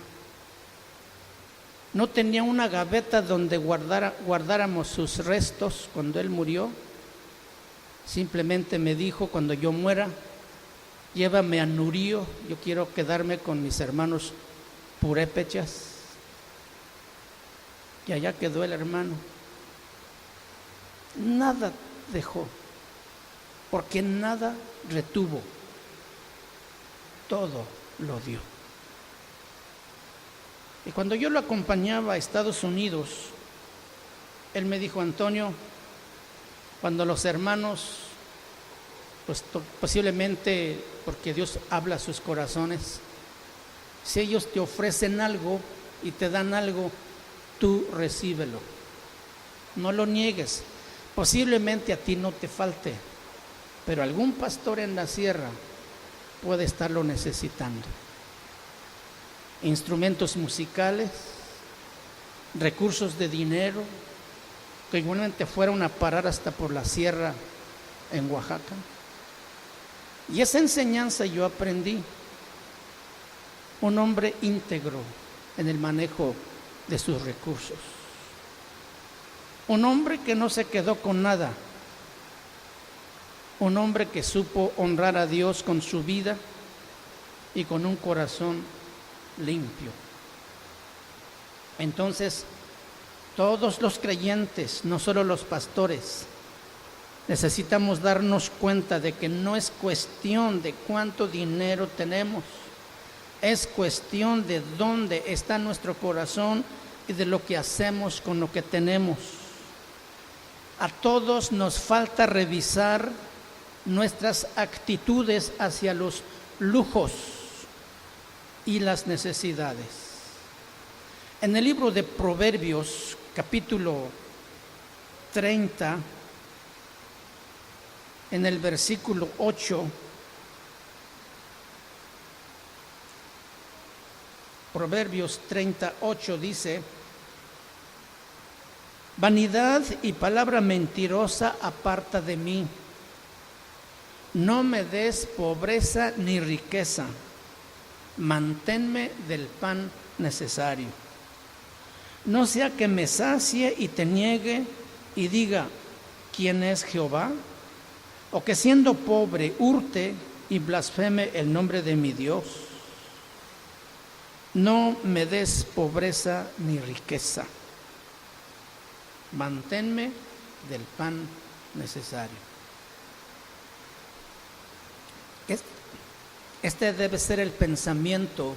No tenía una gaveta donde guardáramos sus restos cuando él murió. Simplemente me dijo: cuando yo muera, llévame a Nurío, yo quiero quedarme con mis hermanos purépechas. Y allá quedó el hermano. Nada dejó, porque nada retuvo, todo lo dio. Y cuando yo lo acompañaba a Estados Unidos, él me dijo: Antonio, cuando los hermanos, pues posiblemente porque Dios habla a sus corazones, si ellos te ofrecen algo y te dan algo, tú recíbelo, no lo niegues. Posiblemente a ti no te falte, pero algún pastor en la sierra puede estarlo necesitando. Instrumentos musicales, recursos de dinero, que igualmente fueron a parar hasta por la sierra en Oaxaca. Y esa enseñanza yo aprendí. Un hombre íntegro en el manejo de sus recursos. Un hombre que no se quedó con nada. Un hombre que supo honrar a Dios con su vida y con un corazón limpio. Entonces, todos los creyentes, no solo los pastores, necesitamos darnos cuenta de que no es cuestión de cuánto dinero tenemos, es cuestión de dónde está nuestro corazón y de lo que hacemos con lo que tenemos. A todos nos falta revisar nuestras actitudes hacia los lujos y las necesidades. En el libro de Proverbios, capítulo 30, en el versículo 8, Proverbios 38 dice: vanidad y palabra mentirosa aparta de mí. No me des pobreza ni riqueza, manténme del pan necesario. No sea que me sacie y te niegue y diga: ¿quién es Jehová? O que siendo pobre hurte y blasfeme el nombre de mi Dios. No me des pobreza ni riqueza, manténme del pan necesario. Este debe ser el pensamiento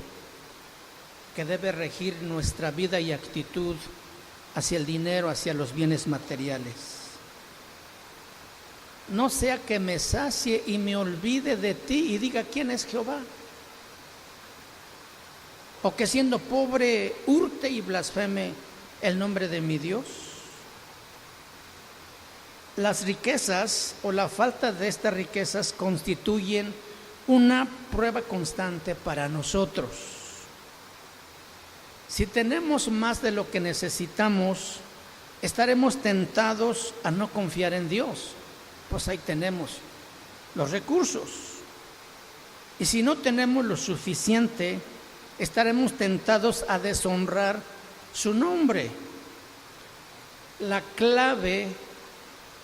que debe regir nuestra vida y actitud hacia el dinero, hacia los bienes materiales. No sea que me sacie y me olvide de ti y diga quién es Jehová. O que siendo pobre hurte y blasfeme el nombre de mi Dios. Las riquezas o la falta de estas riquezas constituyen una prueba constante para nosotros. Si tenemos más de lo que necesitamos, estaremos tentados a no confiar en Dios. Pues ahí tenemos los recursos. Y si no tenemos lo suficiente, estaremos tentados a deshonrar su nombre. La clave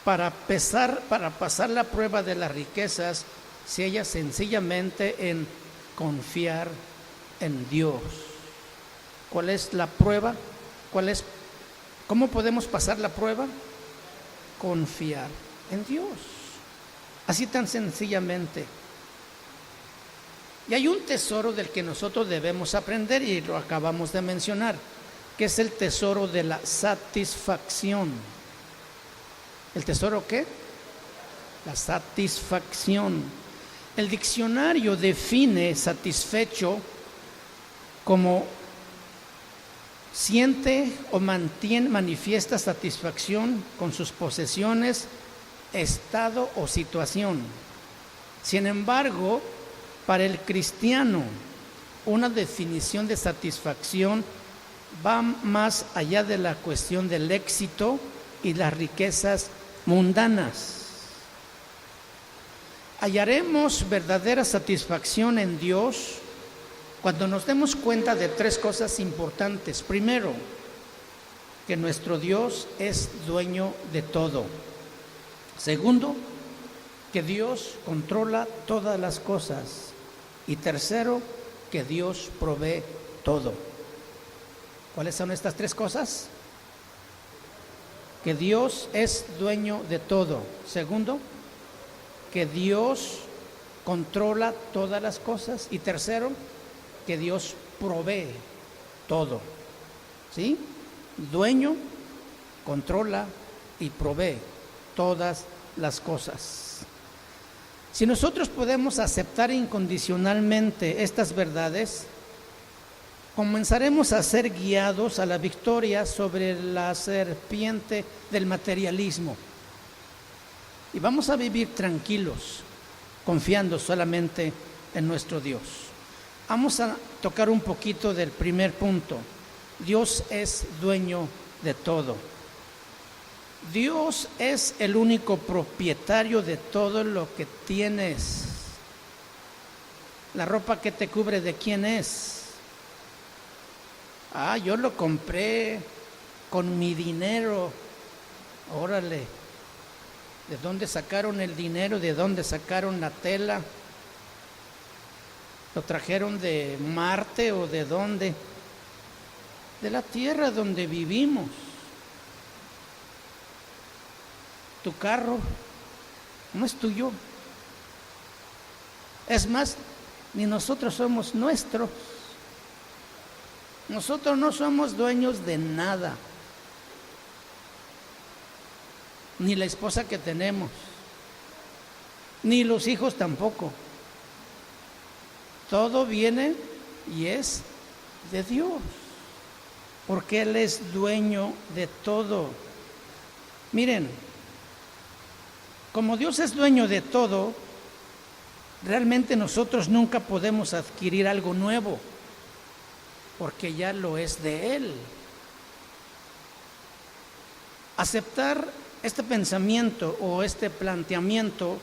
para pasar la prueba de las riquezas se halla sencillamente en confiar en Dios. ¿Cuál es la prueba? ¿Cómo podemos pasar la prueba? Confiar en Dios. Así tan sencillamente. Y hay un tesoro del que nosotros debemos aprender y lo acabamos de mencionar, que es el tesoro de la satisfacción. ¿El tesoro qué? La satisfacción. El diccionario define satisfecho como siente o manifiesta satisfacción con sus posesiones, estado o situación. Sin embargo, para el cristiano, una definición de satisfacción va más allá de la cuestión del éxito y las riquezas mundanas. Hallaremos verdadera satisfacción en Dios cuando nos demos cuenta de tres cosas importantes. Primero, que nuestro Dios es dueño de todo. Segundo, que Dios controla todas las cosas. Y tercero, que Dios provee todo. ¿Cuáles son estas tres cosas? Que Dios es dueño de todo. Segundo, que Dios controla todas las cosas. Y tercero, que Dios provee todo. ¿Sí? Dueño, controla y provee todas las cosas. Si nosotros podemos aceptar incondicionalmente estas verdades, comenzaremos a ser guiados a la victoria sobre la serpiente del materialismo. Y vamos a vivir tranquilos, confiando solamente en nuestro Dios. Vamos a tocar un poquito del primer punto. Dios es dueño de todo. Dios es el único propietario de todo lo que tienes. La ropa que te cubre, ¿de quién es? Yo lo compré con mi dinero. Órale. ¿De dónde sacaron el dinero? ¿De dónde sacaron la tela? ¿Lo trajeron de Marte o de dónde? De la tierra donde vivimos. Tu carro no es tuyo. Es más, ni nosotros somos nuestros. Nosotros no somos dueños de nada. Ni la esposa que tenemos, ni los hijos tampoco. Todo viene y es de Dios, porque Él es dueño de todo. Miren, como Dios es dueño de todo, realmente nosotros nunca podemos adquirir algo nuevo, porque ya lo es de Él. Aceptar este pensamiento o este planteamiento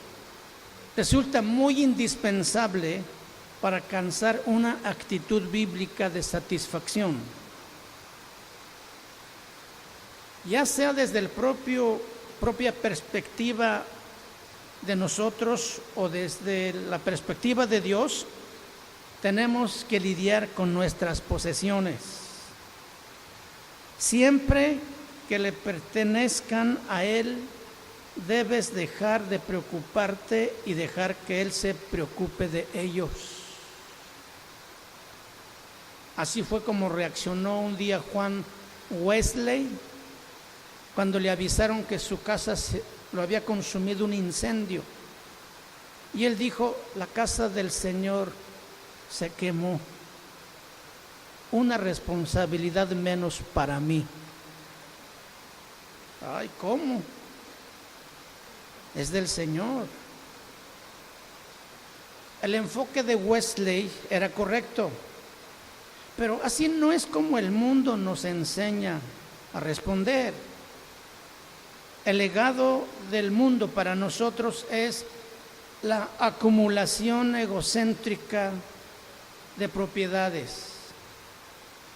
resulta muy indispensable para alcanzar una actitud bíblica de satisfacción, ya sea desde la propia perspectiva de nosotros o desde la perspectiva de Dios. Tenemos que lidiar con nuestras posesiones. Siempre que le pertenezcan a Él, debes dejar de preocuparte y dejar que Él se preocupe de ellos. Así fue como reaccionó un día Juan Wesley cuando le avisaron que su casa lo había consumido un incendio. Y él dijo, la casa del Señor se quemó. Una responsabilidad menos para mí. Ay, ¿cómo? Es del Señor. El enfoque de Wesley era correcto, pero así no es como el mundo nos enseña a responder. El legado del mundo para nosotros es la acumulación egocéntrica de propiedades,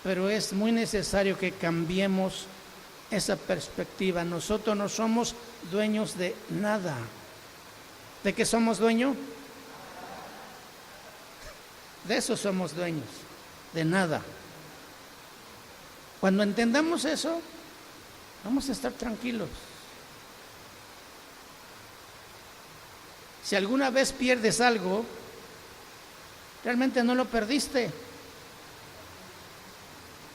pero es muy necesario que cambiemos esa perspectiva. Nosotros no somos dueños de nada. ¿De qué somos dueños? De eso somos dueños, de nada. Cuando entendamos eso, vamos a estar tranquilos. Si alguna vez pierdes algo, realmente no lo perdiste,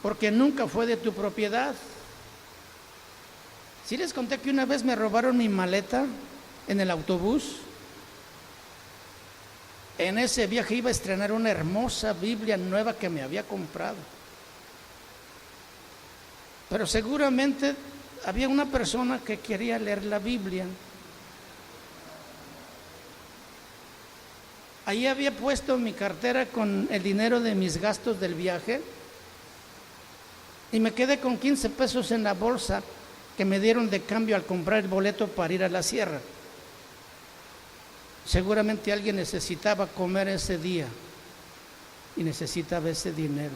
porque nunca fue de tu propiedad. Si les conté que una vez me robaron mi maleta en el autobús. En ese viaje iba a estrenar una hermosa Biblia nueva que me había comprado. Pero seguramente había una persona que quería leer la Biblia. Ahí había puesto mi cartera con el dinero de mis gastos del viaje y me quedé con 15 pesos en la bolsa que me dieron de cambio al comprar el boleto para ir a la sierra. Seguramente alguien necesitaba comer ese día y necesitaba ese dinero.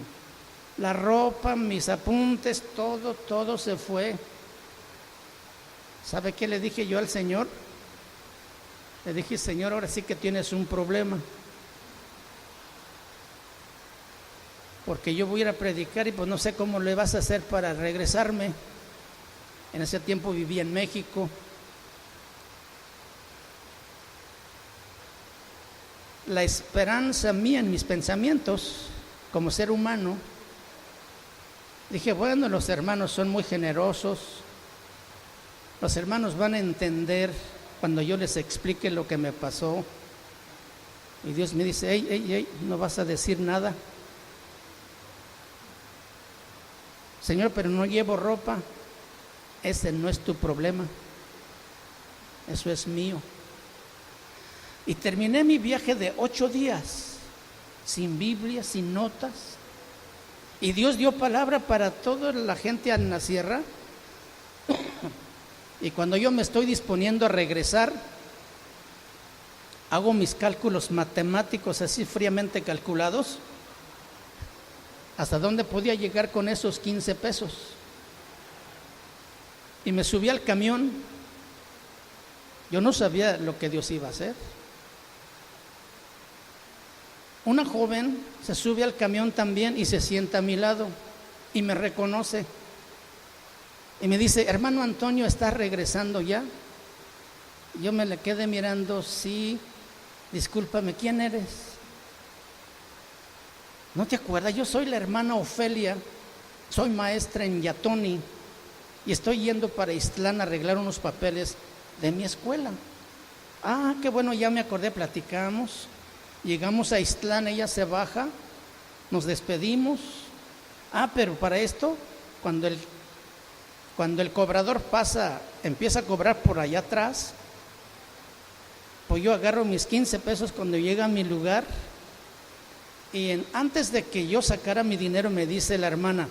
La ropa, mis apuntes, todo se fue. ¿Sabe qué le dije yo al Señor? Le dije, Señor, ahora sí que tienes un problema. Porque yo voy a ir a predicar y pues no sé cómo le vas a hacer para regresarme. En ese tiempo vivía en México. La esperanza mía en mis pensamientos como ser humano, dije, bueno, los hermanos son muy generosos, los hermanos van a entender cuando yo les explique lo que me pasó. Y Dios me dice, hey, no vas a decir nada. Señor, pero no llevo ropa. Ese no es tu problema, eso es mío. Y terminé mi viaje de 8 días, sin Biblia, sin notas. Y Dios dio palabra para toda la gente en la sierra. Y cuando yo me estoy disponiendo a regresar, hago mis cálculos matemáticos así fríamente calculados. ¿Hasta dónde podía llegar con esos 15 pesos? Y me subí al camión. Yo no sabía lo que Dios iba a hacer. Una joven se sube al camión también y se sienta a mi lado y me reconoce y me dice, hermano Antonio, ¿estás regresando ya? Yo me le quedé mirando, sí, discúlpame, ¿quién eres? ¿No te acuerdas? Yo soy la hermana Ofelia, soy maestra en Yatoni y estoy yendo para Ixtlán a arreglar unos papeles de mi escuela. Ah, qué bueno, ya me acordé, platicamos. Llegamos a Ixtlán, ella se baja, nos despedimos. Ah, pero para esto, cuando el cobrador pasa, empieza a cobrar por allá atrás, pues yo agarro mis 15 pesos cuando llega a mi lugar y antes de que yo sacara mi dinero me dice la hermana,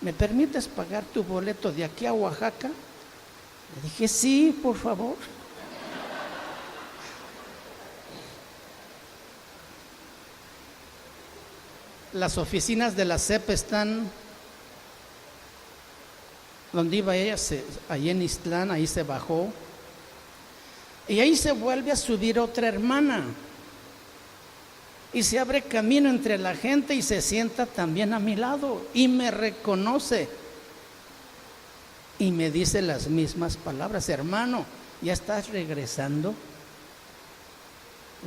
¿me permites pagar tu boleto de aquí a Oaxaca? Le dije, sí, por favor. Las oficinas de la CEP están donde iba ella, ahí en Ixtlán, ahí se bajó. Y ahí se vuelve a subir otra hermana. Y se abre camino entre la gente y se sienta también a mi lado. Y me reconoce. Y me dice las mismas palabras, hermano, ¿ya estás regresando?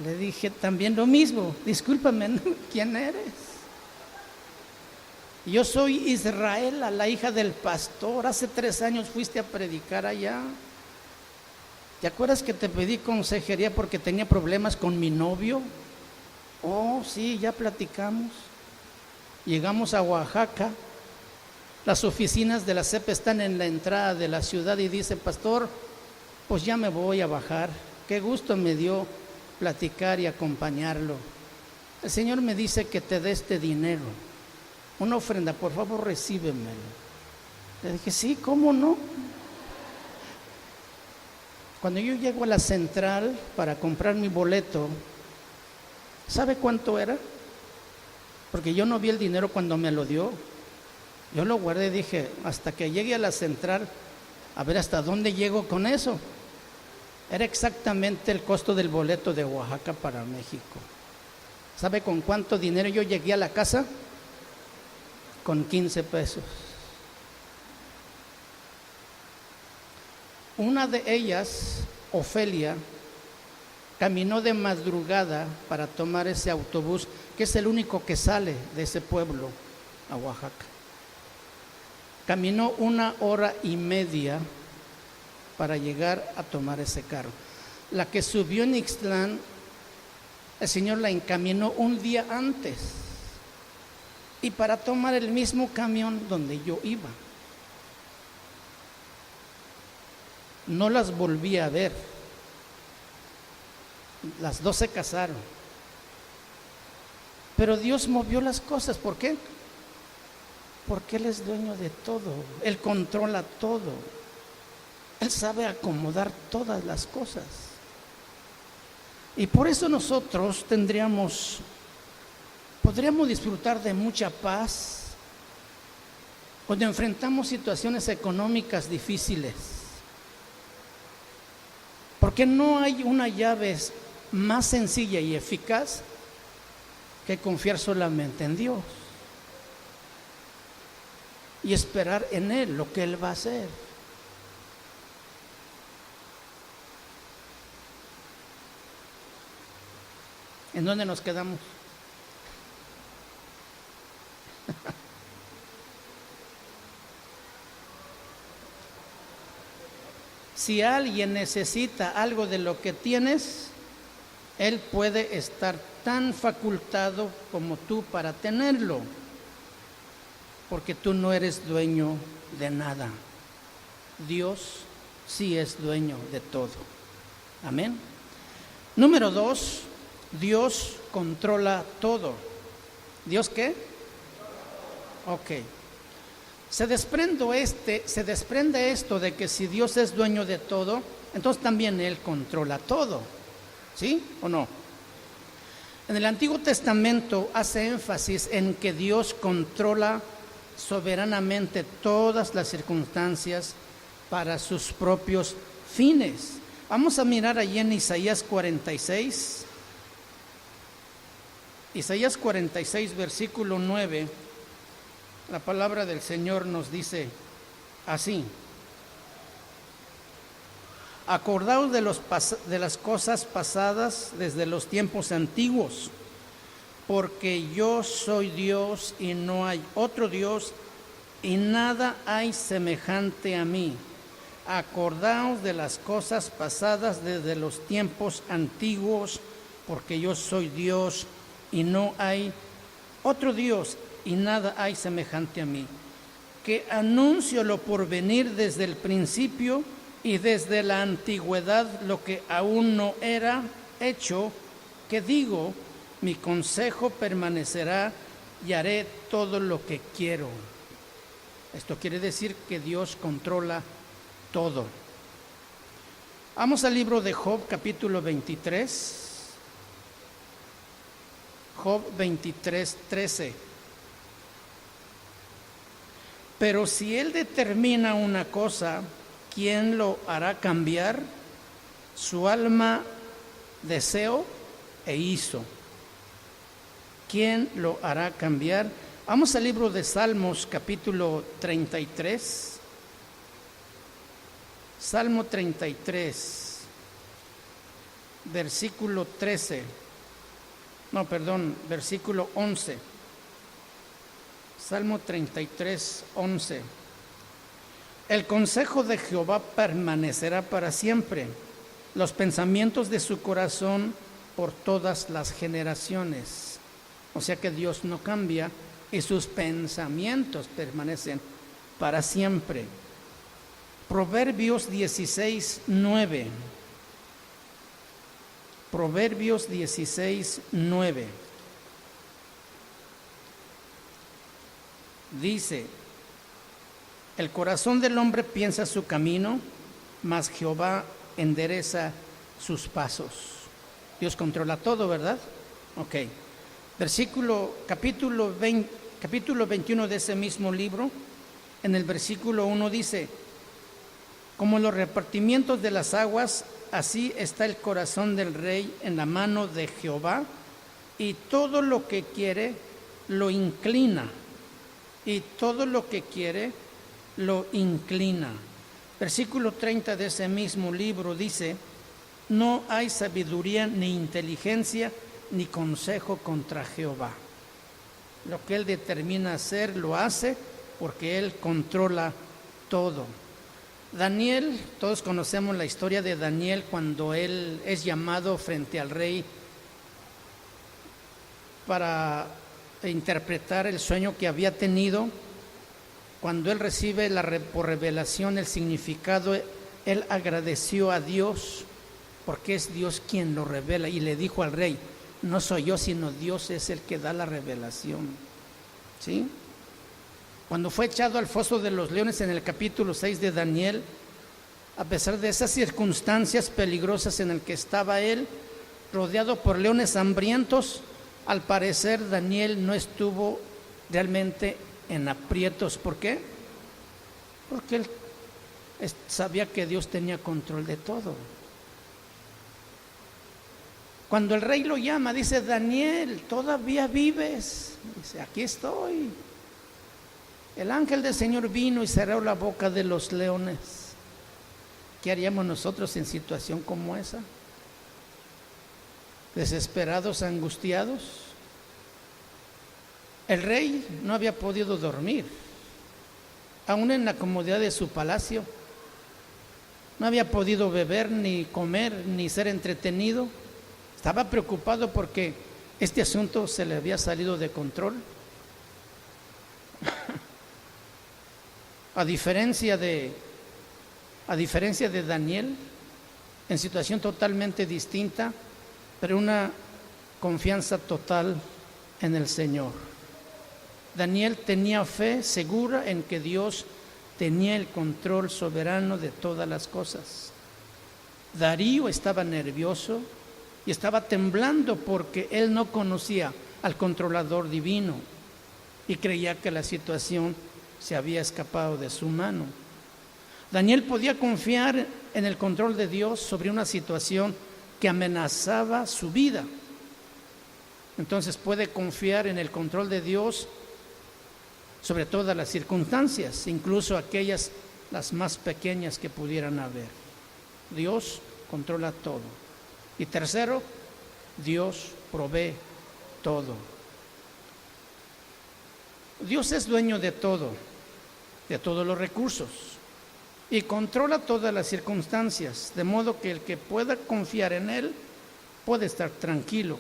Le dije también lo mismo, discúlpame, ¿quién eres? Yo soy Israela, la hija del pastor. Hace 3 años fuiste a predicar allá. ¿Te acuerdas que te pedí consejería porque tenía problemas con mi novio? Oh, sí, ya platicamos. Llegamos a Oaxaca. Las oficinas de la CEP están en la entrada de la ciudad y dice, pastor, pues ya me voy a bajar. Qué gusto me dio platicar y acompañarlo. El Señor me dice que te dé este dinero, una ofrenda, por favor recíbemelo. Le dije, sí, ¿cómo no? Cuando yo llego a la central para comprar mi boleto, ¿sabe cuánto era? Porque yo no vi el dinero cuando me lo dio. Yo lo guardé y dije, hasta que llegue a la central, a ver hasta dónde llego con eso. Era exactamente el costo del boleto de Oaxaca para México. ¿Sabe con cuánto dinero yo llegué a la casa? Con 15 pesos. Una de ellas, Ofelia, caminó de madrugada para tomar ese autobús, que es el único que sale de ese pueblo a Oaxaca. Caminó 1 hora y media para llegar a tomar ese carro. La que subió en Ixtlán, el Señor la encaminó un día antes y para tomar el mismo camión donde yo iba. No las volví a ver. Las dos se casaron. Pero Dios movió las cosas. ¿Por qué? Porque Él es dueño de todo. Él controla todo. Él sabe acomodar todas las cosas. Y por eso nosotros podríamos disfrutar de mucha paz cuando enfrentamos situaciones económicas difíciles. Porque no hay una llave más sencilla y eficaz que confiar solamente en Dios y esperar en Él lo que Él va a hacer. ¿En dónde nos quedamos? Si alguien necesita algo de lo que tienes, Él puede estar tan facultado como tú para tenerlo, porque tú no eres dueño de nada. Dios sí es dueño de todo. Amén. Número 2, Dios controla todo. ¿Dios qué? Ok. Se desprende esto de que si Dios es dueño de todo, entonces también Él controla todo. ¿Sí o no? En el Antiguo Testamento hace énfasis en que Dios controla soberanamente todas las circunstancias para sus propios fines. Vamos a mirar allí en Isaías 46. Isaías 46, versículo 9. La palabra del Señor nos dice así: acordaos de las cosas pasadas desde los tiempos antiguos, porque yo soy Dios y no hay otro Dios, y nada hay semejante a mí. Acordaos de las cosas pasadas desde los tiempos antiguos, porque yo soy Dios y no hay otro Dios, y nada hay semejante a mí, que anuncio lo por venir desde el principio y desde la antigüedad lo que aún no era hecho, que digo, mi consejo permanecerá y haré todo lo que quiero. Esto quiere decir que Dios controla todo. Vamos al libro de Job, capítulo 23. Job 23, 13. Pero si Él determina una cosa, ¿quién lo hará cambiar? Su alma deseó e hizo. ¿Quién lo hará cambiar? Vamos al libro de Salmos, capítulo 33. Salmo 33, versículo 13. No, perdón, versículo 11. Salmo 33, 11. El consejo de Jehová permanecerá para siempre, los pensamientos de su corazón por todas las generaciones. O sea que Dios no cambia y sus pensamientos permanecen para siempre. Proverbios 16, 9. Proverbios 16, 9. Dice: el corazón del hombre piensa su camino, mas Jehová endereza sus pasos. Dios controla todo, ¿verdad? Ok. Capítulo 21 de ese mismo libro, en el versículo 1 dice: como los repartimientos de las aguas, así está el corazón del rey en la mano de Jehová, y todo lo que quiere lo inclina. Y todo lo que quiere lo inclina. Versículo 30 de ese mismo libro dice: no hay sabiduría ni inteligencia ni consejo contra Jehová. Lo que Él determina hacer, lo hace, porque Él controla todo. Daniel, todos conocemos la historia de Daniel cuando él es llamado frente al rey para interpretar el sueño que había tenido. Cuando él recibe por revelación el significado, él agradeció a Dios, porque es Dios quien lo revela, y le dijo al rey: no soy yo, sino Dios es el que da la revelación. ¿Sí? Cuando fue echado al foso de los leones en el capítulo 6 de Daniel, a pesar de esas circunstancias peligrosas en el que estaba él, rodeado por leones hambrientos, al parecer Daniel no estuvo realmente en aprietos. ¿Por qué? Porque él sabía que Dios tenía control de todo. Cuando el rey lo llama, dice: Daniel, ¿todavía vives? Dice: aquí estoy. El ángel del Señor vino y cerró la boca de los leones. ¿Qué haríamos nosotros en situación como esa? Desesperados, angustiados. El rey no había podido dormir, aún en la comodidad de su palacio. No había podido beber, ni comer, ni ser entretenido. Estaba preocupado porque este asunto se le había salido de control. A diferencia de Daniel, en situación totalmente distinta, pero una confianza total en el Señor. Daniel tenía fe segura en que Dios tenía el control soberano de todas las cosas. Darío estaba nervioso y estaba temblando porque él no conocía al controlador divino y creía que la situación se había escapado de su mano. Daniel podía confiar en el control de Dios sobre una situación que amenazaba su vida. Entonces puede confiar en el control de Dios sobre todas las circunstancias, incluso aquellas las más pequeñas que pudieran haber. Dios controla todo. Y tercero, Dios provee todo. Dios es dueño de todo, de todos los recursos, y controla todas las circunstancias, de modo que el que pueda confiar en Él puede estar tranquilo.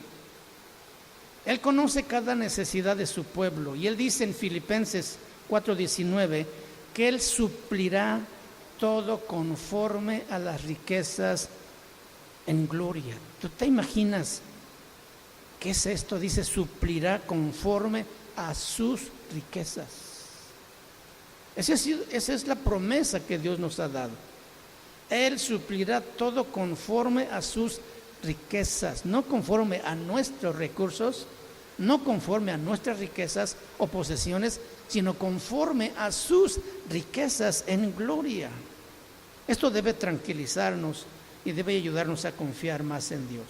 Él conoce cada necesidad de su pueblo, y Él dice en Filipenses 4:19 que Él suplirá todo conforme a las riquezas en gloria. ¿Tú te imaginas qué es esto? Dice: suplirá conforme a sus riquezas. Esa es la promesa que Dios nos ha dado. Él suplirá todo conforme a sus riquezas, no conforme a nuestros recursos, no conforme a nuestras riquezas o posesiones, sino conforme a sus riquezas en gloria. Esto debe tranquilizarnos y debe ayudarnos a confiar más en Dios.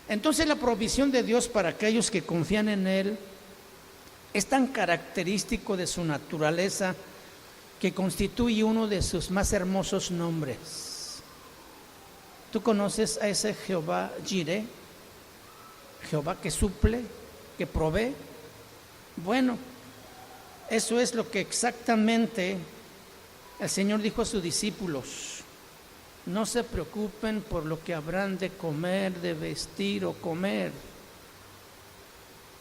Entonces, la provisión de Dios para aquellos que confían en Él es tan característico de su naturaleza que constituye uno de sus más hermosos nombres. ¿Tú conoces a ese Jehová Jireh? Jehová que suple, que provee. Bueno, Eso es lo que exactamente el Señor dijo a sus discípulos: no se preocupen por lo que habrán de comer, de vestir o comer.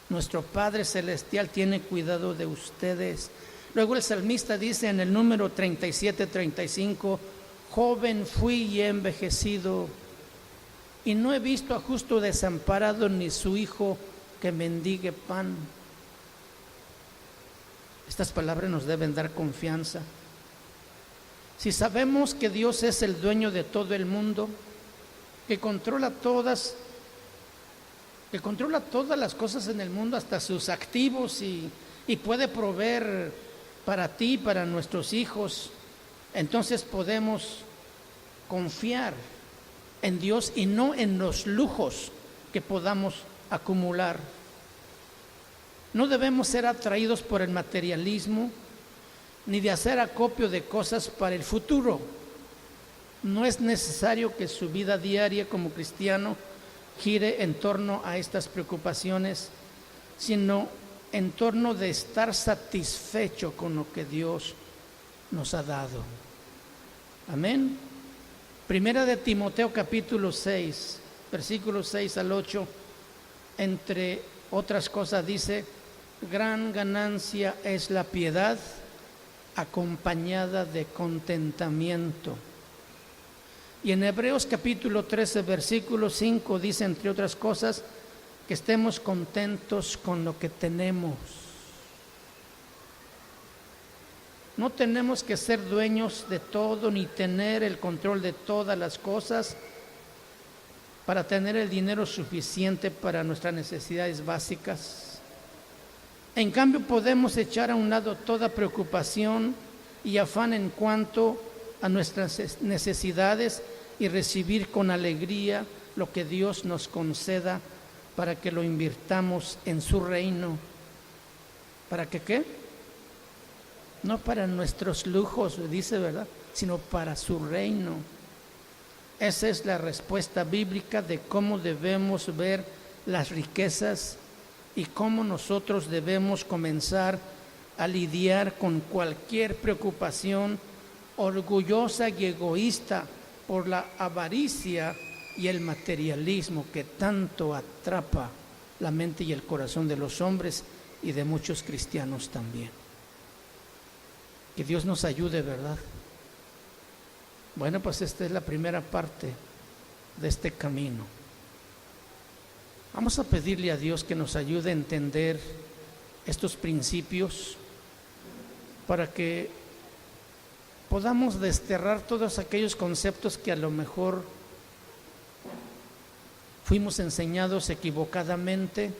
Nuestro Padre Celestial tiene cuidado de ustedes. Luego el salmista dice en el número 37-35: joven fui y he envejecido, y no he visto a justo desamparado ni su hijo que mendigue pan. Estas palabras nos deben dar confianza. Si sabemos que Dios es el dueño de todo el mundo, que controla todas las cosas en el mundo, hasta sus activos, y puede proveer para ti, para nuestros hijos, entonces podemos confiar en Dios y no en los lujos que podamos acumular. No debemos ser atraídos por el materialismo, ni de hacer acopio de cosas para el futuro. No es necesario que su vida diaria como cristiano gire en torno a estas preocupaciones, sino en torno de estar satisfecho con lo que Dios nos ha dado. Amén. Primera de Timoteo capítulo 6, versículos 6 al 8, entre otras cosas dice: gran ganancia es la piedad acompañada de contentamiento. Y en Hebreos capítulo 13, versículo 5 dice, entre otras cosas, que estemos contentos con lo que tenemos. No tenemos que ser dueños de todo, ni tener el control de todas las cosas para tener el dinero suficiente para nuestras necesidades básicas. En cambio, podemos echar a un lado toda preocupación y afán en cuanto a nuestras necesidades y recibir con alegría lo que Dios nos conceda para que lo invirtamos en su reino. ¿Para que qué? No para nuestros lujos, dice, ¿verdad?, sino para su reino. Esa es la respuesta bíblica de cómo debemos ver las riquezas y cómo nosotros debemos comenzar a lidiar con cualquier preocupación orgullosa y egoísta por la avaricia y el materialismo que tanto atrapa la mente y el corazón de los hombres y de muchos cristianos también. Que Dios nos ayude, ¿verdad? Bueno, pues esta es la primera parte de este camino. Vamos a pedirle a Dios que nos ayude a entender estos principios para que podamos desterrar todos aquellos conceptos que a lo mejor fuimos enseñados equivocadamente,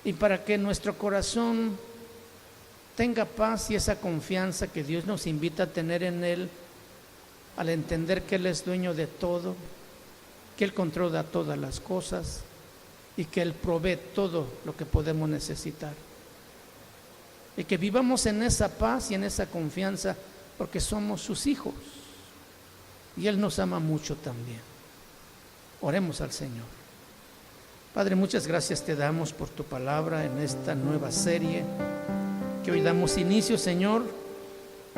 y para que nuestro corazón tenga paz y esa confianza que Dios nos invita a tener en Él, al entender que Él es dueño de todo, que Él controla todas las cosas y que Él provee todo lo que podemos necesitar. Y que vivamos en esa paz y en esa confianza porque somos sus hijos y Él nos ama mucho también. Oremos al Señor. Padre, muchas gracias te damos por tu palabra en esta nueva serie que hoy damos inicio, Señor,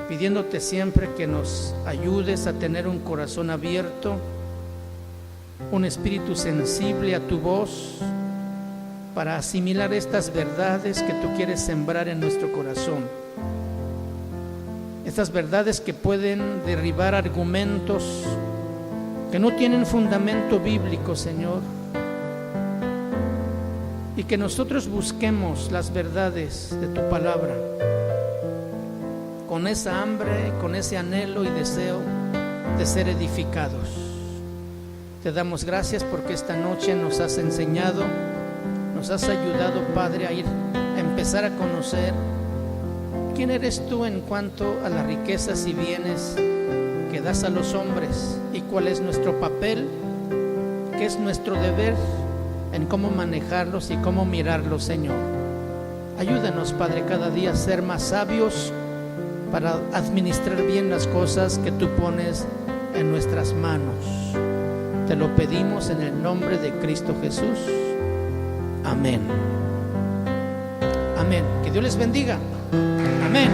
pidiéndote siempre que nos ayudes a tener un corazón abierto, un espíritu sensible a tu voz, para asimilar estas verdades que tú quieres sembrar en nuestro corazón. Estas verdades que pueden derribar argumentos que no tienen fundamento bíblico, Señor. Y que nosotros busquemos las verdades de tu palabra con esa hambre, con ese anhelo y deseo de ser edificados. Te damos gracias porque esta noche nos has enseñado, nos has ayudado, Padre, a empezar a conocer quién eres tú en cuanto a las riquezas y bienes que das a los hombres y cuál es nuestro papel, qué es nuestro deber en cómo manejarlos y cómo mirarlos, Señor. Ayúdanos, Padre, cada día a ser más sabios para administrar bien las cosas que tú pones en nuestras manos. Te lo pedimos en el nombre de Cristo Jesús. Amén. Amén. Que Dios les bendiga. Amén.